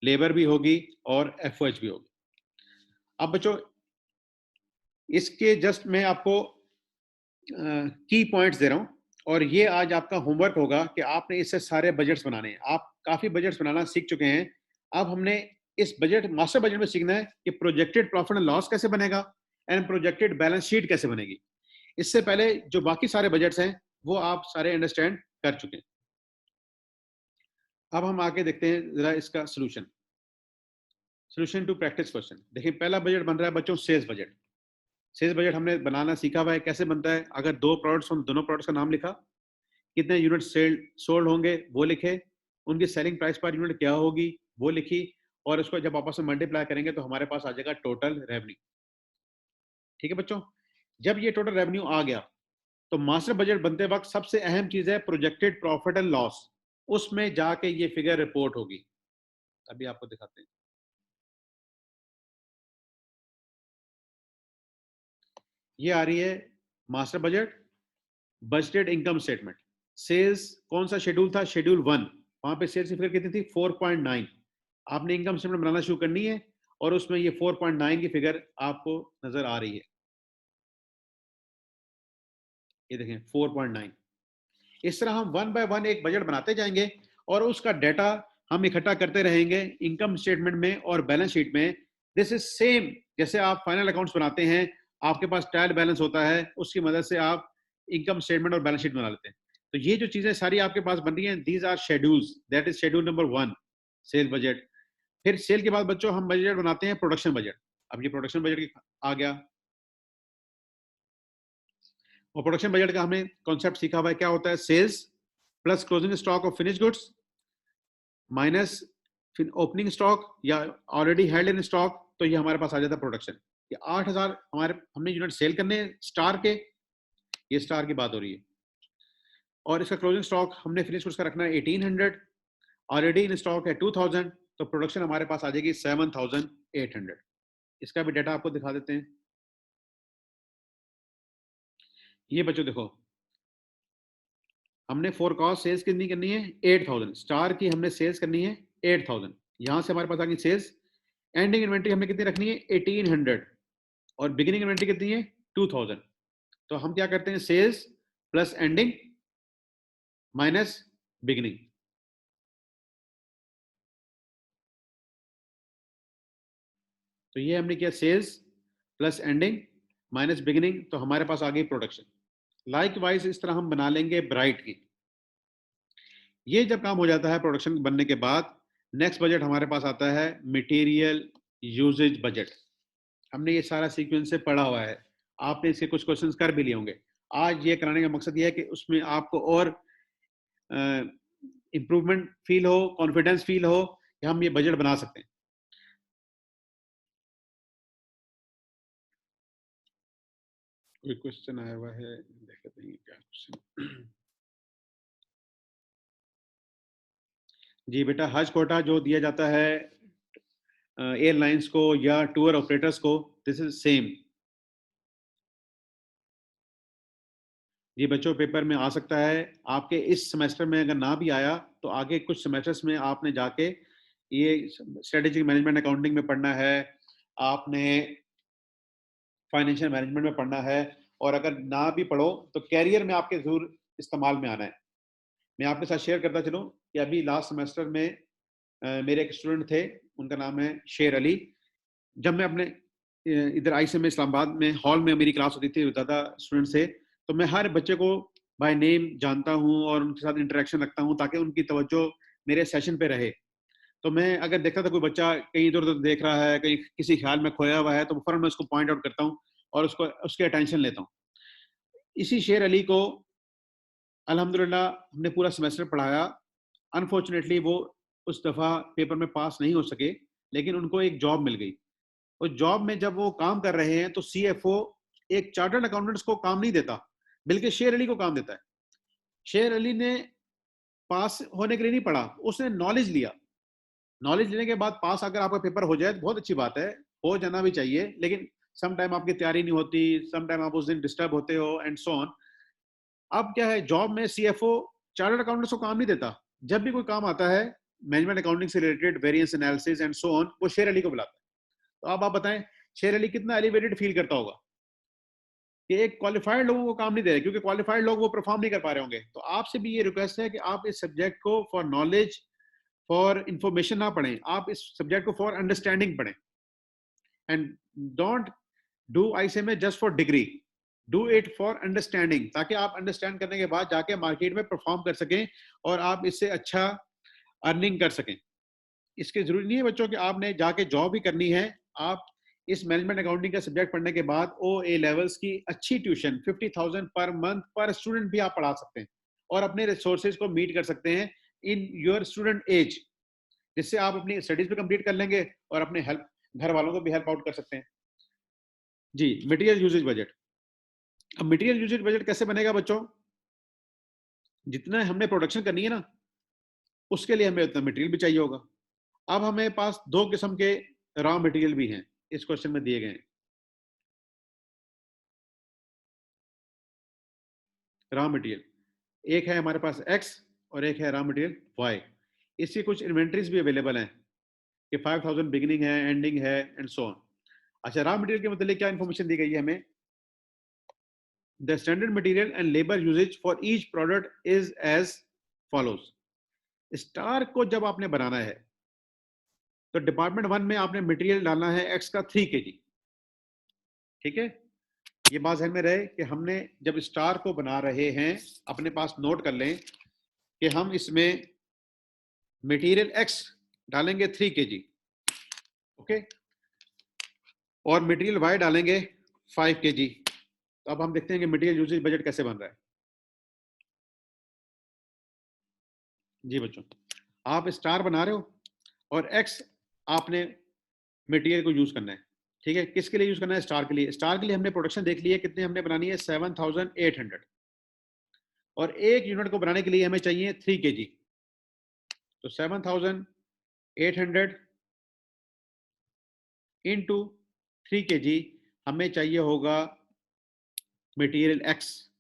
लेबर भी होगी और एफओएच भी होगी। अब बच्चों इसके जस्ट मैं आपको की पॉइंट्स दे रहा हूं, और ये आज आपका होमवर्क होगा कि आपने इससे सारे बजट्स बनाने हैं। आप काफी बजट्स बनाना सीख चुके हैं, अब हमने इस बजट मास्टर बजट में सीखना है कि प्रोजेक्टेड प्रॉफिट एंड लॉस कैसे बनेगा एंड प्रोजेक्टेड बैलेंस शीट कैसे बनेगी। इससे पहले जो बाकी सारे बजट्स हैं वो आप सारे अंडरस्टैंड कर चुके हैं। अब हम आगे देखते हैं जरा इसका solution. Solution to practice question. देखिए पहला बजट बन रहा है बच्चों सेल्स बजट। सेल्स बजट हमने बनाना सीखा हुआ है, कैसे बनता है। अगर दो प्रोडक्ट्स, हम दोनों प्रोडक्ट्स का नाम लिखा, कितने यूनिट सेल सोल्ड होंगे वो लिखे, उनकी सेलिंग प्राइस पर यूनिट क्या होगी वो लिखी, और उसको जब आपस में मल्टीप्लाई करेंगे तो हमारे पास आ जाएगा टोटल रेवेन्यू। ठीक है बच्चों, जब ये टोटल रेवेन्यू आ गया तो मास्टर बजट बनते वक्त सबसे अहम चीज है प्रोजेक्टेड प्रॉफिट एंड लॉस। उसमें जाके ये फिगर रिपोर्ट होगी। अभी आपको दिखाते हैं। ये आ रही है master budget, budgeted income statement. Sales कौन सा शेड्यूल था, शेड्यूल 1, वहां पे सेल्स की फिगर कितनी थी 4.9। आपने इनकम स्टेटमेंट बनाना शुरू करनी है और उसमें ये 4.9 की फिगर आपको नजर आ रही है। ये देखें 4.9। इस तरह हम वन बाय वन एक बजट बनाते जाएंगे और उसका डाटा हम इकट्ठा करते रहेंगे इनकम स्टेटमेंट में और बैलेंस शीट में। दिस इज सेम जैसे आप फाइनल अकाउंट्स बनाते हैं, आपके पास ट्रायल बैलेंस होता है, उसकी मदद से आप इनकम स्टेटमेंट और बैलेंस शीट बना लेते हैं। तो ये जो चीजें सारी आपके पास बन रही हैं, these are schedules, that is schedule number 1 sale budget. फिर सेल के बाद बच्चों हम बजट बनाते हैं प्रोडक्शन बजट। अब ये प्रोडक्शन बजट आ गया, और प्रोडक्शन बजट का हमने कॉन्सेप्ट सीखा हुआ है, क्या होता है, sales plus closing stock of finish goods minus opening stock या ऑलरेडी हेल्ड इन स्टॉक, तो ये हमारे पास आ जाता है प्रोडक्शन। ये 8000 हमारे हमने यूनिट सेल करने स्टार के, ये स्टार की बात हो रही है, और इसका क्लोजिंग स्टॉक हमने फिनिश गुड्स का रखना है 1800, ऑलरेडी इन स्टॉक है 2000, तो प्रोडक्शन हमारे पास आ जाएगी 7800। इसका भी डाटा आपको दिखा देते हैं। ये बच्चों देखो, हमने फोरकास्ट सेल्स कितनी करनी है 8000, स्टार की हमने सेल्स करनी है 8000, यहां से हमारे पास आ गई सेल्स। एंडिंग इन्वेंट्री हमने कितनी रखनी है 1800, और बिगिनिंग इन्वेंट्री कितनी है 2000। तो हम क्या करते हैं, sales plus ending minus beginning. तो ये हमने किया sales plus ending minus beginning, तो हमारे पास आ गई प्रोडक्शन। लाइकवाइज इस तरह हम बना लेंगे ब्राइट की। ये जब काम हो जाता है प्रोडक्शन बनने के बाद, नेक्स्ट बजट हमारे पास आता है मटेरियल यूजेज बजट। हमने ये सारा सीक्वेंस से पढ़ा हुआ है, आपने इसके कुछ क्वेश्चंस कर भी लिए होंगे। आज ये कराने का मकसद ये है कि उसमें आपको और इंप्रूवमेंट फील हो, कॉन्फिडेंस फील हो कि हम ये बजट बना सकते हैं। कोई क्वेश्चन आया हुआ है, देखते हैं क्या क्वेश्चन। जी बेटा, हज कोटा जो दिया जाता है एयरलाइंस को या टूर ऑपरेटर्स को, दिस इज सेम। ये बच्चों पेपर में आ सकता है। आपके इस सेमेस्टर में अगर ना भी आया तो आगे कुछ सेमेस्टर्स में आपने जाके ये स्ट्रेटेजिक मैनेजमेंट अकाउंटिंग में पढ़ना है, आपने फाइनेंशियल मैनेजमेंट में पढ़ना है, और अगर ना भी पढ़ो तो कैरियर में आपके जरूर इस्तेमाल में आना है। मैं आपके साथ शेयर करता चलूँ कि अभी लास्ट सेमेस्टर में मेरे एक स्टूडेंट थे, उनका नाम है शेर अली। जब मैं अपने इधर ICM में इस्लामाबाद में हॉल में मेरी क्लास होती थी, ज़्यादा स्टूडेंट्स थे, तो मैं हर बच्चे को बाय नेम जानता हूँ और उनके साथ इंटरेक्शन रखता हूँ ताकि उनकी तवज्जो मेरे सेशन पे रहे। तो मैं अगर देखता था कोई बच्चा कहीं इधर उधर देख रहा है, कहीं किसी ख्याल में खोया हुआ है, तो फौरन मैं उसको पॉइंट आउट करता हूँ और उसको उसके अटेंशन लेता हूँ। इसी शेर अली को अल्हम्दुलिल्लाह हमने पूरा सेमेस्टर पढ़ाया। अनफॉर्चुनेटली वो उस दफ़ा पेपर में पास नहीं हो सके, लेकिन उनको एक जॉब मिल गई। और जॉब में जब वो काम कर रहे हैं तो CFO एक चार्टर्ड अकाउंटेंट्स को काम नहीं देता, बल्कि शेर अली को काम देता है। शेर अली ने पास होने के लिए नहीं पढ़ा, उसने नॉलेज लिया। नॉलेज लेने के बाद पास अगर आपका पेपर हो जाए तो बहुत अच्छी बात है, हो जाना भी चाहिए, लेकिन सम टाइम आपकी तैयारी नहीं होती, सम टाइम आप उस दिन डिस्टर्ब होते हो एंड सो ऑन। अब क्या है, जॉब में CFO चार्टर्ड अकाउंटेंट्स को काम नहीं देता। जब भी कोई काम आता है मैनेजमेंट अकाउंटिंग से related, variance analysis and so on, वो शेर अली को बुलाता है। तो अब आप बताएं शेर अली कितना एलिवेटेड फील करता होगा कि एक क्वालिफाइड लोगों को काम नहीं दे रहे, क्योंकि क्वालिफाइड लोग वो परफॉर्म नहीं कर पा रहे होंगे। तो आपसे भी ये रिक्वेस्ट है कि आप इस सब्जेक्ट को फॉर नॉलेज, फॉर इंफॉर्मेशन ना पढ़ें, आप इस सब्जेक्ट को फॉर अंडरस्टैंडिंग पढ़ें। And don't do ICMA just for degree, do it for understanding, ताकि आप अंडरस्टैंड करने के बाद जाके मार्केट में परफॉर्म कर सकें और आप इससे अच्छा अर्निंग कर सकें। इसके जरूरी नहीं है बच्चों कि आपने जाके जॉब ही करनी है। आप इस मैनेजमेंट अकाउंटिंग का सब्जेक्ट पढ़ने के बाद OA लेवल्स की अच्छी ट्यूशन 50,000 पर मंथ पर स्टूडेंट भी आप पढ़ा सकते हैं और अपने रिसोर्सेज को मीट कर सकते हैं इन योर स्टूडेंट एज, जिससे आप अपनी स्टडीज भी कंप्लीट कर लेंगे और अपने हेल्प घर वालों को भी हेल्प आउट कर सकते हैं। जी, मटेरियल यूजेज बजट। अब मटेरियल यूजेज बजट कैसे बनेगा बच्चों? जितना हमने प्रोडक्शन करनी है ना, उसके लिए हमें उतना मटेरियल भी चाहिए होगा। अब हमें पास दो किस्म के रॉ मटेरियल भी हैं, इस क्वेश्चन में दिए गए हैं। रॉ मटेरियल एक है हमारे पास X और एक है रॉ मटेरियल Y। इसकी कुछ इन्वेंट्रीज भी अवेलेबल हैं कि 5,000 बिगिनिंग है, एंडिंग है एंड सो ऑन। अच्छा, रॉ मटेरियल के मतलब क्या इन्फॉर्मेशन दी गई है हमें? The standard material and labour usage for each product is as follows. Star को जब आपने बनाना है तो डिपार्टमेंट 1 में आपने मटेरियल डालना है X का 3 kg। ठीक है, ये बात ध्यान में रहे कि हमने जब स्टार को बना रहे हैं, अपने पास नोट कर लें कि हम इसमें मटेरियल X डालेंगे 3 kg, ओके, और मटेरियल Y डालेंगे 5 kg। तो अब हम देखते हैं कि मटेरियल यूजेज बजट कैसे बन रहा है। जी बच्चों, आप स्टार बना रहे हो और X आपने मटेरियल को यूज करना है। ठीक है, किसके लिए यूज करना है? स्टार के लिए। स्टार के लिए हमने प्रोडक्शन देख ली है, कितने हमने बनानी है? 7,800। और एक यूनिट को बनाने के लिए हमें चाहिए 3 kg। तो 7,800 इंटू 3 kg हमें चाहिए होगा material X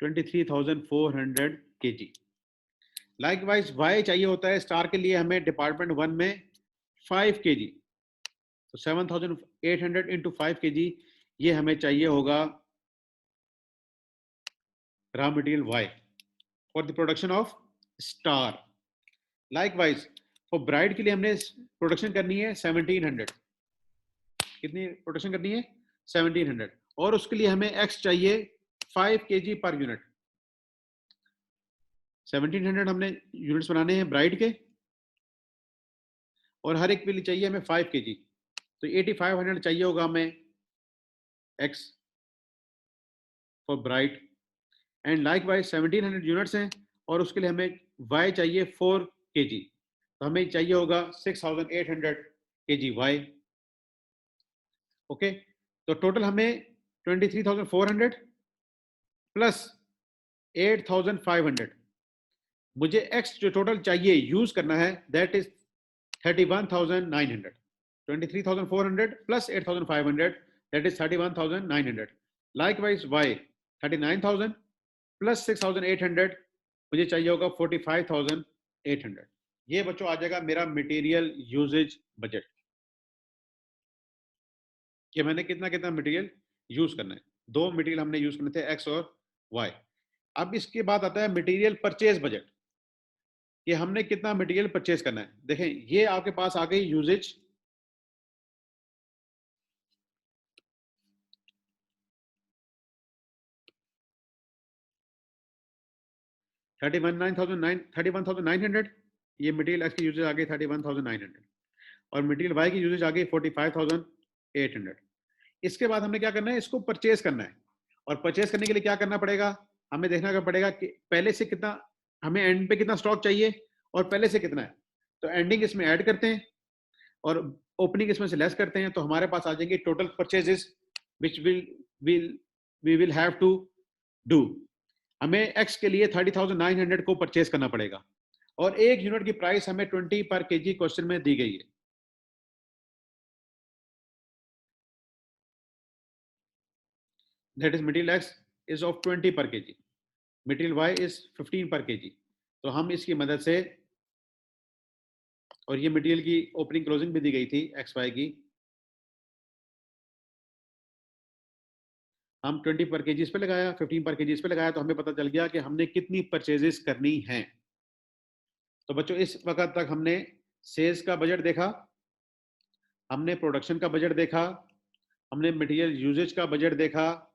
23,400 kg। Likewise Y चाहिए होता है स्टार के लिए हमें डिपार्टमेंट 1 में 5 kg। तो 7,800 इंटू 5 kg ये हमें चाहिए होगा raw material Y for the production of star. Likewise for bride के लिए हमने प्रोडक्शन करनी है 1,700। कितनी प्रोडक्शन करनी है? 1,700। और उसके लिए हमें X चाहिए 5 kg पर यूनिट। 1,700 हमने यूनिट्स बनाने हैं ब्राइड के, और हर एक के लिए चाहिए हमें 5 kg। तो 8,500 चाहिए होगा हमें X for bride. And likewise 1,700 units हैं और उसके लिए हमें Y चाहिए 4 kg। तो हमें चाहिए होगा 6,800 kg Y। ओके, तो टोटल हमें 23,400 प्लस 8,500, मुझे X जो टोटल चाहिए यूज करना है that is 31,900। 23,400 plus 8,500 that is 31,900। Likewise Y 39,000 plus 6,800 मुझे चाहिए होगा 45,800। ये बच्चों आ जाएगा मेरा मटेरियल यूजेज बजट, कि मैंने कितना कितना मटेरियल यूज करना है। दो मटेरियल हमने यूज करने थे, एक्स और वाई। अब इसके बाद आता है मटेरियल परचेज बजट, कि हमने कितना मटेरियल परचेज करना है। देखें ये आपके पास आ गई यूजेज, थर्टी वन 31,900। ये मटेरियल एक्स की यूजेज आ गई 31,900, और मटेरियल वाई की यूजेज आ गई 45,800। इसके बाद हमने क्या करना है, इसको परचेज करना है। और परचेज करने के लिए क्या करना पड़ेगा, हमें देखना पड़ेगा कि पहले से कितना, हमें एंड पे कितना स्टॉक चाहिए और पहले से कितना है। तो एंडिंग इसमें ऐड करते हैं और ओपनिंग इसमें से लेस करते हैं, तो हमारे पास आ जाएंगे total purchases which we will have to do. हमें एक्स के लिए 30,900 को परचेज करना पड़ेगा, और एक यूनिट की प्राइस हमें 20 पर केजी क्वेश्चन में दी गई है। That is material x is of 20 पर केजी, मटेरियल वाई इज 15 पर केजी। तो हम इसकी मदद से, और ये मटेरियल की ओपनिंग क्लोजिंग भी दी गई थी एक्स वाई की, हम 20 पर केजी पे लगाया, 15 पर केजी पे लगाया, तो हमें पता चल गया कि हमने कितनी परचेजेस करनी है। तो बच्चों इस वक्त तक हमने सेल्स का बजट देखा, हमने प्रोडक्शन का बजट देखा, हमने मटेरियल यूजेज का बजट देखा,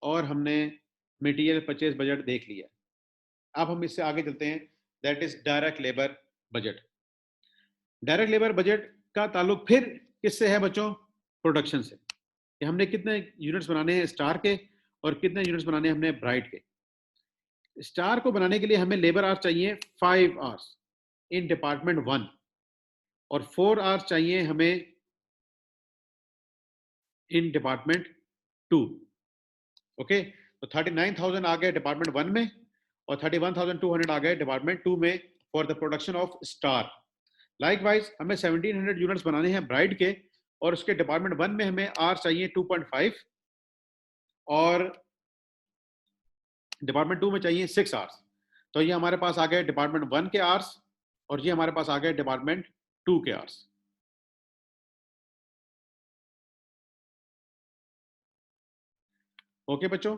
और हमने मटेरियल परचेज बजट देख लिया। अब हम इससे आगे चलते हैं, that is direct labour budget. Direct labour budget का ताल्लुक फिर किससे है बच्चों, प्रोडक्शन से, कि हमने कितने यूनिट्स बनाने हैं स्टार के और कितने यूनिट्स बनाने हैं हमने ब्राइट के। स्टार को बनाने के लिए हमें लेबर आवर्स चाहिए 5 आवर्स इन डिपार्टमेंट 1, और 4 आवर्स चाहिए हमें इन डिपार्टमेंट 2। ओके, तो 39,000 आ गए डिपार्टमेंट 1 में, और 31,200 आ गए डिपार्टमेंट 2 में for the production of star. Likewise हमें 1700 यूनिट्स बनाने हैं ब्राइड के, और उसके डिपार्टमेंट 1 में हमें आर चाहिए 2.5, और डिपार्टमेंट 2 में चाहिए 6 आवर्स। तो ये हमारे पास आ गए डिपार्टमेंट 1 के आवर्स, और ये हमारे पास आ गए डिपार्टमेंट 2 के आवर्स। ओके बच्चों,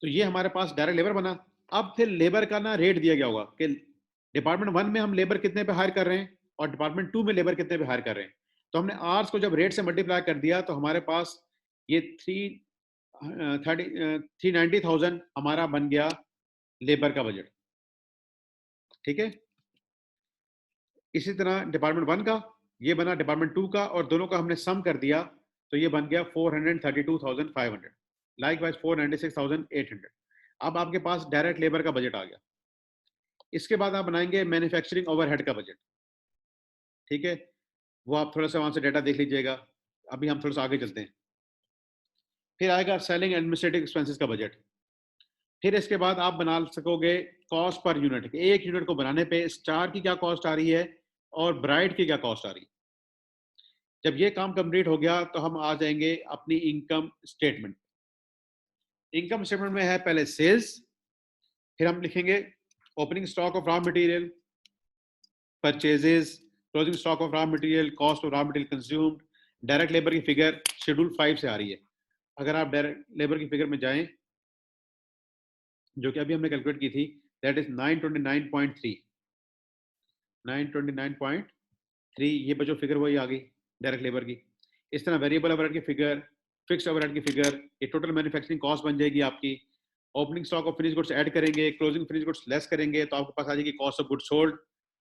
तो ये हमारे पास डायरेक्ट लेबर बना। अब फिर लेबर का ना रेट दिया गया होगा कि डिपार्टमेंट 1 में हम लेबर कितने पे हायर कर रहे हैं और डिपार्टमेंट 2 में लेबर कितने पे हायर कर रहे हैं। तो हमने आवर्स को जब रेट से मल्टीप्लाई कर दिया, तो हमारे पास ये 390,000 हमारा बन गया लेबर का बजट। ठीक है, इसी तरह डिपार्टमेंट 1 का ये बना, डिपार्टमेंट 2 का, और दोनों का हमने सम कर दिया, तो ये बन गया 432,500, लाइक वाइज 496,800। अब आपके पास डायरेक्ट लेबर का बजट आ गया। इसके बाद आप बनाएंगे मैन्युफैक्चरिंग ओवरहेड का बजट। ठीक है, वो आप थोड़ा सा वहां से डेटा देख लीजिएगा। अभी हम थोड़ा सा आगे चलते हैं। फिर आएगा सेलिंग एडमिनिस्ट्रेटिव एक्सपेंसेस का बजट। फिर इसके बाद आप बना सकोगे कॉस्ट पर यूनिट, एक यूनिट को बनाने पे स्टार की क्या कॉस्ट आ रही है और ब्राइट की क्या कॉस्ट आ रही है। जब ये काम कंप्लीट हो गया, तो हम आ जाएंगे अपनी इनकम स्टेटमेंट। इनकम स्टेटमेंट में है पहले सेल्स, फिर हम लिखेंगे opening stock of raw material, purchases, closing stock of raw material, cost of raw material consumed, direct labour की फिगर शेड्यूल 5 से आ रही है। अगर आप डायरेक्ट लेबर की फिगर में जाएं, जो कि अभी हमने कैलकुलेट की थी, दैट इज 929.3, 929.3। ये बच्चों फिगर वही आ गई डायरेक्ट लेबर की। इस तरह वेरिएबल ओवरहेड की फिगर, फिक्स्ड ओवरहेड की फिगर, ये टोटल मैन्युफैक्चरिंग कॉस्ट बन जाएगी आपकी। Opening stock of finish goods add करेंगे, क्लोजिंग फिनिश गुड्स लेस करेंगे, तो आपके पास आ जाएगी cost of goods sold.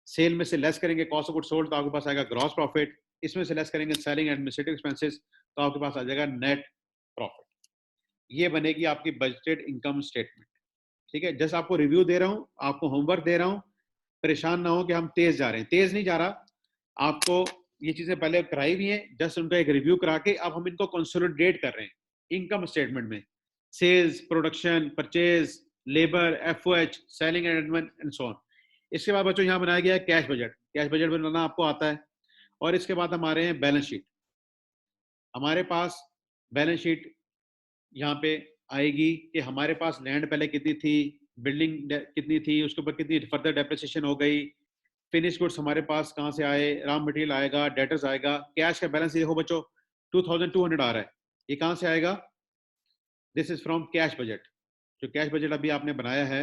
Sale में से लेस करेंगे कॉस्ट ऑफ गुड्स सोल्ड, तो आपके पास आएगा ग्रॉस प्रॉफिट। इसमें से लेस करेंगे सेलिंग एडमिनिस्ट्रेटिव एक्सपेंसेस, तो आपके पास आ जाएगा नेट प्रॉफिट। ये बनेगी आपकी बजटेड इनकम स्टेटमेंट। ठीक है, जैसे आपको रिव्यू दे रहा हूँ, आपको होमवर्क दे रहा हूँ, परेशान ना हो कि हम तेज जा रहे हैं। तेज नहीं जा रहा, आपको ये चीजें पहले कराई हुई हैं, जस्ट उनका एक रिव्यू करा के अब हम इनको कंसोलिडेट कर रहे हैं इनकम स्टेटमेंट में। Sales, production, purchase, labour, FOH, selling and admin and so on. इसके बाद बच्चों यहाँ बनाया गया है कैश बजट। कैश बजट बनाना आपको आता है। और इसके बाद हम आ रहे हैं बैलेंस शीट। हमारे पास बैलेंस शीट यहाँ पे आएगी कि हमारे पास लैंड पहले कितनी थी, बिल्डिंग कितनी थी, उसके ऊपर कितनी फर्दर डेप्रिसिएशन हो गई, फिनिश गुड्स हमारे पास कहाँ से आए, रॉ मटेरियल आएगा, डेटर्स आएगा, कैश का बैलेंस देखो बच्चों 2200 आ रहा है, ये कहाँ से आएगा? This is from cash budget. जो कैश बजट अभी आपने बनाया है,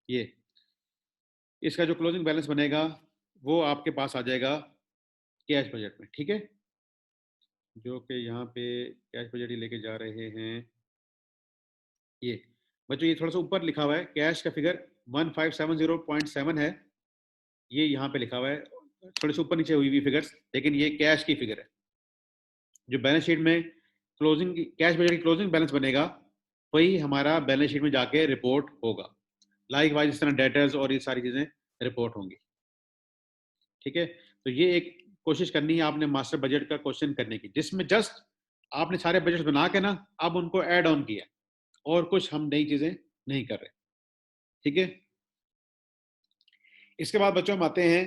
ये इसका जो क्लोजिंग बैलेंस बनेगा वो आपके पास आ जाएगा कैश बजट में, ठीक है? जो कि यहाँ पे कैश बजट ही लेके जा रहे हैं, ये बच्चों ये थोड़ा सा ऊपर लिखा हुआ है, कैश का फिगर 1570.7 है, ये यहाँ पे लिखा हुआ है, थोड़े से ऊपर नीचे हुई हुई फिगर्स, लेकिन ये कैश की फिगर है। जो बैलेंस शीट में क्लोजिंग कैश बजट की क्लोजिंग बैलेंस बनेगा वही हमारा बैलेंस शीट में जाके रिपोर्ट होगा। लाइक वाइज इस तरह डेटर्स और ये सारी चीजें रिपोर्ट होंगी, ठीक है? तो ये एक कोशिश करनी है आपने मास्टर बजट का क्वेश्चन करने की, जिसमें जस्ट आपने सारे बजट बना के ना अब उनको ऐड ऑन किया और कुछ हम नई चीजें नहीं कर रहे, ठीक है? इसके बाद बच्चों हम आते हैं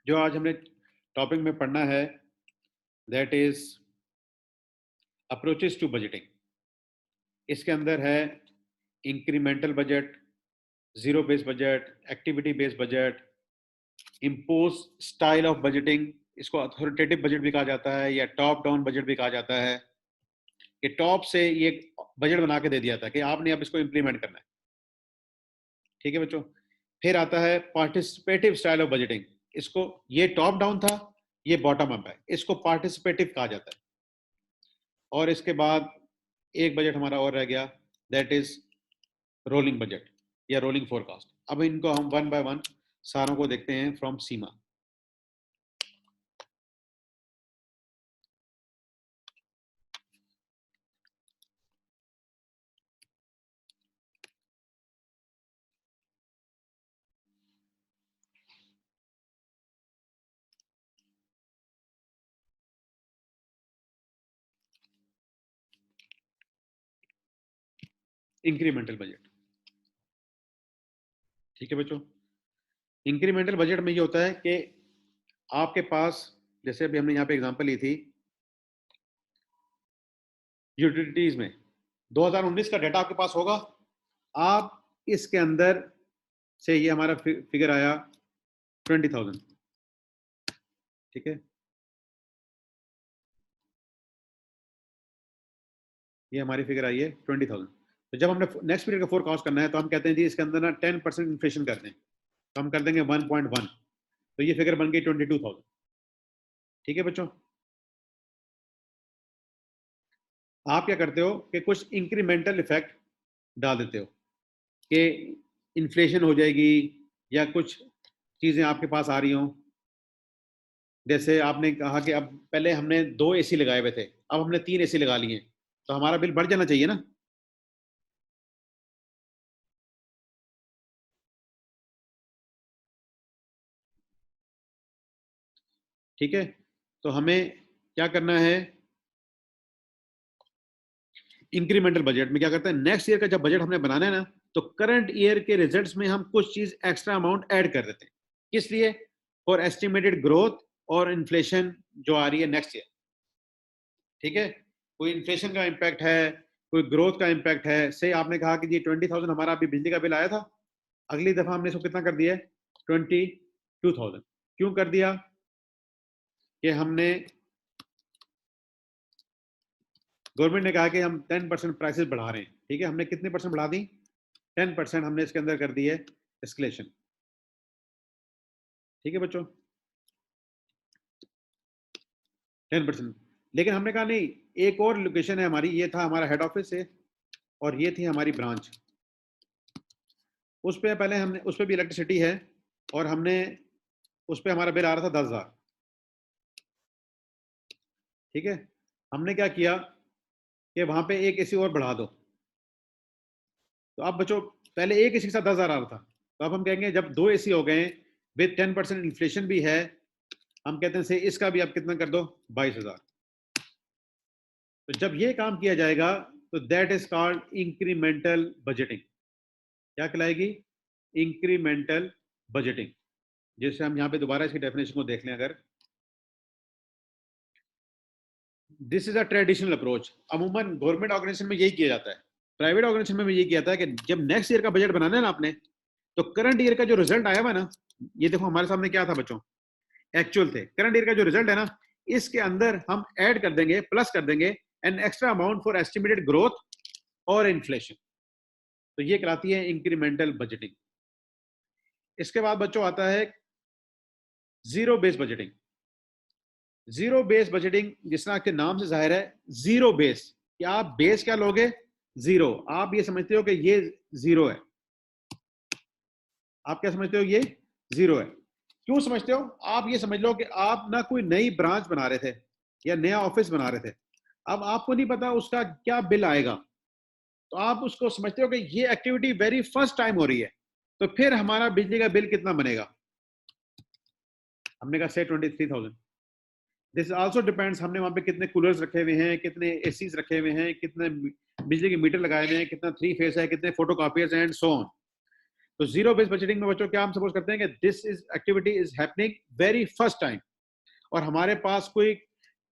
जो आज हमने टॉपिक में पढ़ना है, that is approaches to budgeting. इसके अंदर है incremental budget, zero based budget, activity based budget, impose style of budgeting, इसको अथॉरिटेटिव बजट भी कहा जाता है या टॉप डाउन बजट भी कहा जाता है, कि टॉप से ये बजट बना के दे दिया था कि आपने अब इसको इंप्लीमेंट करना है, ठीक है बच्चों? फिर आता है पार्टिसिपेटिव स्टाइल ऑफ बजटिंग, इसको ये टॉप डाउन था, ये बॉटम अप है, इसको पार्टिसिपेटिव कहा जाता है। और इसके बाद एक बजट हमारा और रह गया, दैट इज रोलिंग बजट या रोलिंग फोरकास्ट। अब इनको हम वन बाय वन सारों को देखते हैं फ्रॉम सीमा। इंक्रीमेंटल बजट, ठीक है बच्चों? इंक्रीमेंटल बजट में ये होता है कि आपके पास, जैसे अभी हमने यहाँ पे एग्जांपल ली थी यूटिलिटीज में, 2019 का डाटा आपके पास होगा, आप इसके अंदर से ये हमारा फिगर आया 20,000, ठीक है? ये हमारी फिगर आई है 20,000। तो जब हमने नेक्स्ट पीरियड का फोरकास्ट करना है तो हम कहते हैं जी इसके अंदर ना 10% इन्फ्लेशन करते हैं, तो हम कर देंगे 1.1, तो ये फिगर बन गई 22,000, ठीक है बच्चों? आप क्या करते हो कि कुछ इंक्रीमेंटल इफेक्ट डाल देते हो कि इन्फ्लेशन हो जाएगी या कुछ चीजें आपके पास आ रही हों, जैसे आपने कहा कि अब पहले हमने 2 एसी लगाए हुए थे, अब हमने 3 एसी लगा लिए, तो हमारा बिल बढ़ जाना चाहिए ना, ठीक है? तो हमें क्या करना है, इंक्रीमेंटल बजट में क्या करते हैं, नेक्स्ट ईयर का जब बजट हमने बनाना है ना, तो करंट ईयर के रिजल्ट्स में हम कुछ चीज एक्स्ट्रा अमाउंट ऐड कर देते हैं, किस लिए? फॉर एस्टिमेटेड ग्रोथ और इन्फ्लेशन जो आ रही है नेक्स्ट ईयर, ठीक है? कोई इन्फ्लेशन का इम्पैक्ट है, कोई ग्रोथ का इम्पैक्ट है, से आपने कहा कि जी 20,000 हमारा अभी बिजली का बिल आया था, अगली दफा हमने इसको कितना कर दिया है, 22,000। क्यों कर दिया? कि हमने, गवर्नमेंट ने कहा कि हम 10% प्राइसेस बढ़ा रहे हैं, ठीक है? हमने कितने परसेंट बढ़ा दी? 10% हमने इसके अंदर कर दी है एस्केलेशन, ठीक है बच्चों? 10%। लेकिन हमने कहा नहीं, एक और लोकेशन है हमारी, ये था हमारा हेड ऑफिस है और ये थी हमारी ब्रांच, उस पर पहले हमने, उस पर भी इलेक्ट्रिसिटी है और हमने उस पर हमारा बिल आ रहा था 10,000, ठीक है? हमने क्या किया कि वहां पे एक एसी और बढ़ा दो, तो अब बच्चों पहले एक एसी के साथ 10,000 आ रहा था, तो अब हम कहेंगे जब 2 एसी हो गए विद 10% इन्फ्लेशन भी है, हम कहते हैं से इसका भी आप कितना कर दो, 22,000। तो जब ये काम किया जाएगा तो that is called incremental budgeting. क्या कहलाएगी? Incremental budgeting. जैसे हम यहाँ पे दोबारा इसकी डेफिनेशन को देख लें, अगर this is a traditional approach. अमूमन गवर्नमेंट ऑर्गेनाइजेशन में यही किया जाता है। प्राइवेट ऑर्गेनाइजेशन में भी यही किया जाता है कि जब नेक्स्ट ईयर का बजट बनाना है ना आपने, तो करंट ईयर का जो रिजल्ट आया हुआ ना, ये देखो हमारे सामने क्या था बच्चों, एक्चुअल थे। करंट ईयर का जो रिजल्ट है ना, इसके अंदर हम ऐड कर देंगे, प्लस कर देंगे an extra amount for estimated growth और इन्फ्लेशन। तो ये कहलाती है इंक्रीमेंटल बजटिंग। इसके बाद बच्चों आता है zero base budgeting. Zero base budgeting जिस तरह के नाम से जाहिर है, जीरो बेस, कि आप बेस क्या लोगे, जीरो। आप ये समझते हो कि ये जीरो है, आप क्या समझते हो, ये जीरो है। क्यों समझते हो? आप ये समझ लो कि आप ना कोई नई ब्रांच बना रहे थे या नया ऑफिस बना रहे थे, अब आपको नहीं पता उसका क्या बिल आएगा, तो आप उसको समझते हो कि ये एक्टिविटी वेरी फर्स्ट टाइम हो रही है, तो फिर हमारा बिजली का बिल कितना बनेगा? हमने कहा से 23,000। दिस आल्सो डिपेंड्स, हमने वहां पे कितने कूलर्स रखे हुए हैं, कितने एसीज रखे हुए हैं, कितने बिजली के मीटर लगाए हुए हैं, कितना थ्री फेस है, कितने फोटो कॉपियर्स एंड सो ऑन। तो जीरो बेस बजटिंग में बच्चों क्या हम सपोज करते हैं कि this is activity is happening very first time, और हमारे पास कोई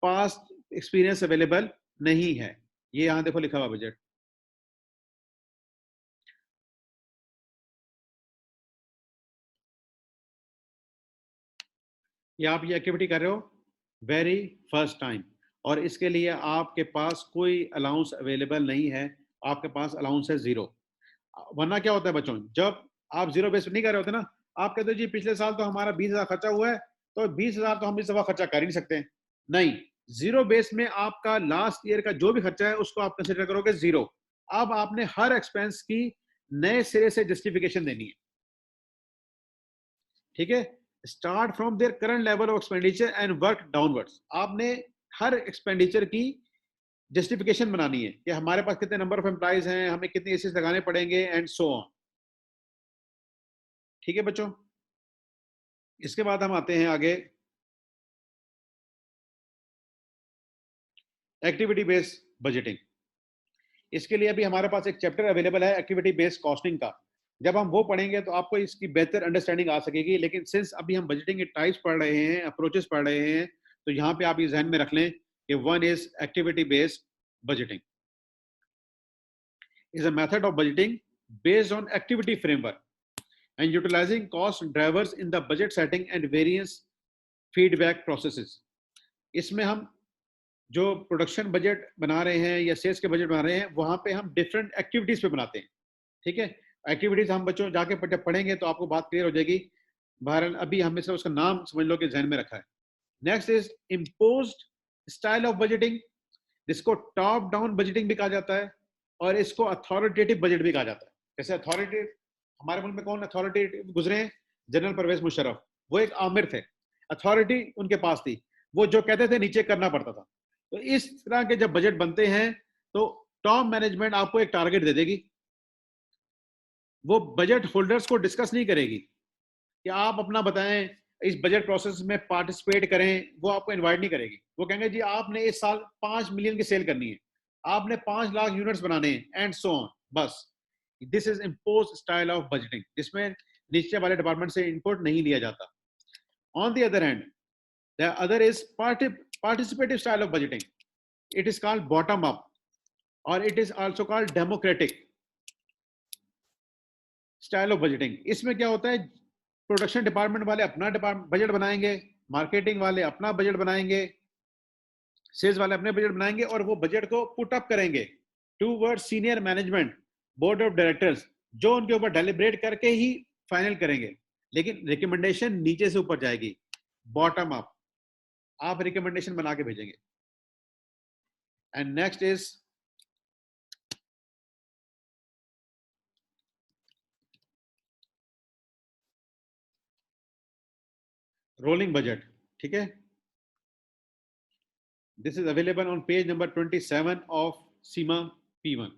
पास्ट एक्सपीरियंस अवेलेबल नहीं है। ये यहां देखो लिखा हुआ बजट। ये आप ये एक्टिविटी कर रहे हो वेरी फर्स्ट टाइम, और इसके लिए आपके पास कोई अलाउंस अवेलेबल नहीं है, आपके पास अलाउंस है जीरो। वरना क्या होता है बच्चों, जब आप जीरो बेस नहीं कर रहे होते ना, आप कहते हो जी पिछले साल तो हमारा 20,000 खर्चा हुआ है, तो 20,000 तो हम इस दफा खर्चा कर ही नहीं सकते। नहीं, जीरो बेस में आपका लास्ट ईयर का जो भी खर्चा है उसको आप कंसिडर करोगे जीरो। अब आपने हर एक्सपेंस की नए सिरे से जस्टिफिकेशन देनी है, ठीक है। Start from their current level of expenditure and work downwards. आपने हर एक्सपेंडिचर की जस्टिफिकेशन बनानी है कि हमारे पास कितने नंबर ऑफ एम्प्लॉइज हैं, हमें कितने एसीज लगाने पड़ेंगे एंड सो ऑन। ठीक है बच्चों, इसके बाद हम आते हैं आगे एक्टिविटी बेस्ड बजटिंग। इसके लिए अभी हमारे पास एक चैप्टर अवेलेबल है एक्टिविटी बेस्ड कॉस्टिंग का। जब हम वो पढ़ेंगे तो आपको इसकी बेहतर अंडरस्टैंडिंग आ सकेगी। लेकिन सिंस अभी हम बजटिंग के टाइप्स पढ़ रहे हैं, अप्रोचेस पढ़ रहे हैं, तो यहाँ पे आप ये जहन में रख लें कि one is activity based budgeting is a method of budgeting based on activity framework and utilizing cost drivers in the budget setting and various feedback processes. इसमें हम जो प्रोडक्शन बजट बना रहे हैं या सेल्स के बजट बना रहे हैं, वहां पे हम डिफरेंट एक्टिविटीज पे बनाते हैं। ठीक है, एक्टिविटीज हम बच्चों जाके जब पढ़ेंगे तो आपको बात क्लियर हो जाएगी। बहरहाल अभी हमने सिर्फ उसका नाम समझ लो कि जहन में रखा है। Next is imposed style of budgeting, जिसको टॉप डाउन बजटिंग भी कहा जाता है और इसको अथॉरिटेटिव बजट भी कहा जाता है। जैसे अथॉरिटेटिव, हमारे मुल्क में कौन अथॉरिटेटिव गुजरे हैं? जनरल परवेज मुशर्रफ, वो एक आमिर थे, अथॉरिटी उनके पास थी, वो जो कहते थे नीचे करना पड़ता था। तो इस तरह के जब बजट बनते हैं तो टॉप मैनेजमेंट आपको एक टारगेट दे देगी, वो बजट होल्डर्स को डिस्कस नहीं करेगी कि आप अपना बताएं, इस बजट प्रोसेस में पार्टिसिपेट करें, वो आपको इनवाइट नहीं करेगी। वो कहेंगे जी आपने इस साल 5 मिलियन की सेल करनी है, आपने 5 लाख यूनिट्स बनाने हैं एंड सो ऑन, बस। This is impose style of budgeting, जिसमें नीचे वाले डिपार्टमेंट से इनपुट नहीं लिया जाता। On the other hand, the other is participative style of budgeting. It is called bottom up और it is also called democratic style of budgeting. इसमें क्या होता है, प्रोडक्शन डिपार्टमेंट वाले अपना बजट बनाएंगे, मार्केटिंग वाले अपना बजट बनाएंगे, सेल्स वाले अपने बजट बनाएंगे, और वो बजट को पुट अप करेंगे toward senior management, board of directors, जो उनके ऊपर डेलिब्रेट करके ही फाइनल करेंगे। लेकिन रिकमेंडेशन नीचे से ऊपर जाएगी, बॉटम अप, आप रिकमेंडेशन बना के भेजेंगे। And next is rolling budget. ठीक है, this is available on page number 27 of Seema P1।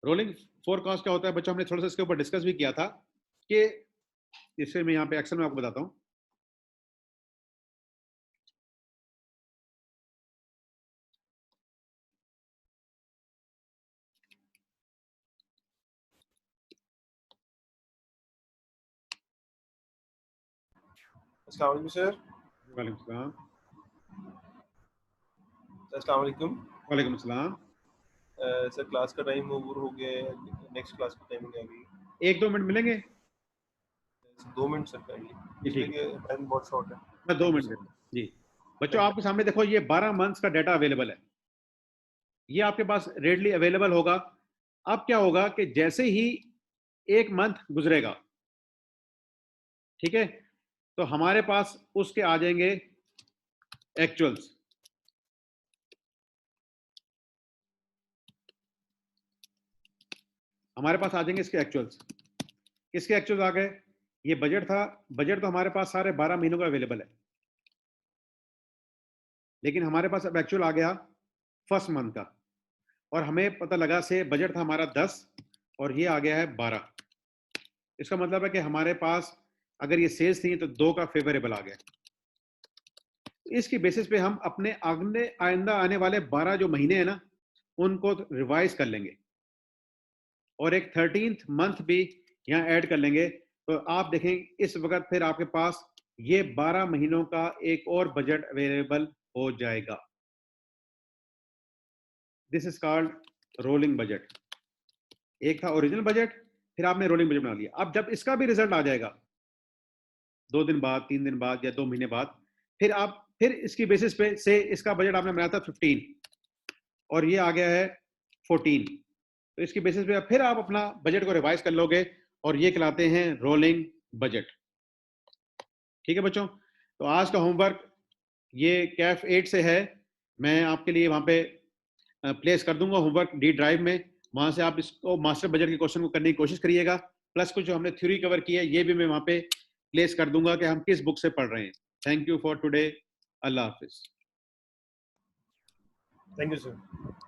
Rolling forecast क्या होता है बच्चों, हमने थोड़ा सा इसके ऊपर डिस्कस भी किया था कि इसे मैं यहाँ पे एक्सेल में आपको बताता हूँ। अस्सलाम वालेकुम सर। वालेकुम सलाम। अस्सलाम वालेकुम। वालेकुम अस्सलाम। सर क्लास का टाइम ओवर हो गया है, नेक्स्ट क्लास की टाइमिंग आ गई। 1-2 मिनट मिलेंगे? 2 मिनट सर काइंडली, जी, ठीक इसलिए है। कि टाइम बहुत शॉर्ट है। मैं 2 थैंक यू मिनट सो देता मच। हूँ। जी। बच्चों थैंक आपके सामने देखो ये 12 मंथ्स का डाटा अवेलेबल है। ये आपके पास रेडली अवेलेबल होगा। अब क्या होगा कि जैसे ही 1 मंथ गुजरेगा, ठीक है? तो हमारे पास उसके आ जाएंगे एक्चुअल्स। हमारे पास आ जाएंगे इसके एक्चुअल्स। किसके एक्चुअल्स आ गए? ये बजट था। बजट तो हमारे पास सारे 12 महीनों का अवेलेबल है, लेकिन हमारे पास अब एक्चुअल आ गया फर्स्ट मंथ का। और हमें पता लगा से बजट था हमारा 10 और ये आ गया है 12। इसका मतलब है कि हमारे पास अगर ये सेल्स थी तो 2 का फेवरेबल आ गया। इसकी बेसिस पे हम अपने आगे आइंदा आने वाले 12 जो महीने हैं ना, उनको रिवाइज कर लेंगे और एक 13th मंथ भी यहाँ ऐड कर लेंगे। तो आप देखें इस वक्त फिर आपके पास ये 12 महीनों का एक और बजट अवेलेबल हो जाएगा। This is called rolling budget. एक था ओरिजिनल बजट, फिर आपने रोलिंग बजट बना लिया। अब जब इसका भी रिजल्ट आ जाएगा 2 दिन बाद, 3 दिन बाद या 2 महीने बाद, फिर इसकी बेसिस पे से इसका बजट आपने बनाया था 15 और ये आ गया है 14। तो इसकी बेसिस पे फिर आप अपना बजट को रिवाइज कर लोगे और ये कहलाते हैं रोलिंग बजट। ठीक है बच्चों? तो आज का होमवर्क ये कैफ 8 से है। मैं आपके लिए वहां पे प्लेस कर दूंगा होमवर्क डी ड्राइव में। वहां से आप इसको मास्टर बजट के क्वेश्चन को करने की कोशिश करिएगा। प्लस कुछ जो हमने थ्योरी कवर की है ये भी मैं वहां पे प्लेस कर दूंगा कि हम किस बुक से पढ़ रहे हैं। Thank you for today. Allah Hafiz. You sir.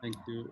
Thank you.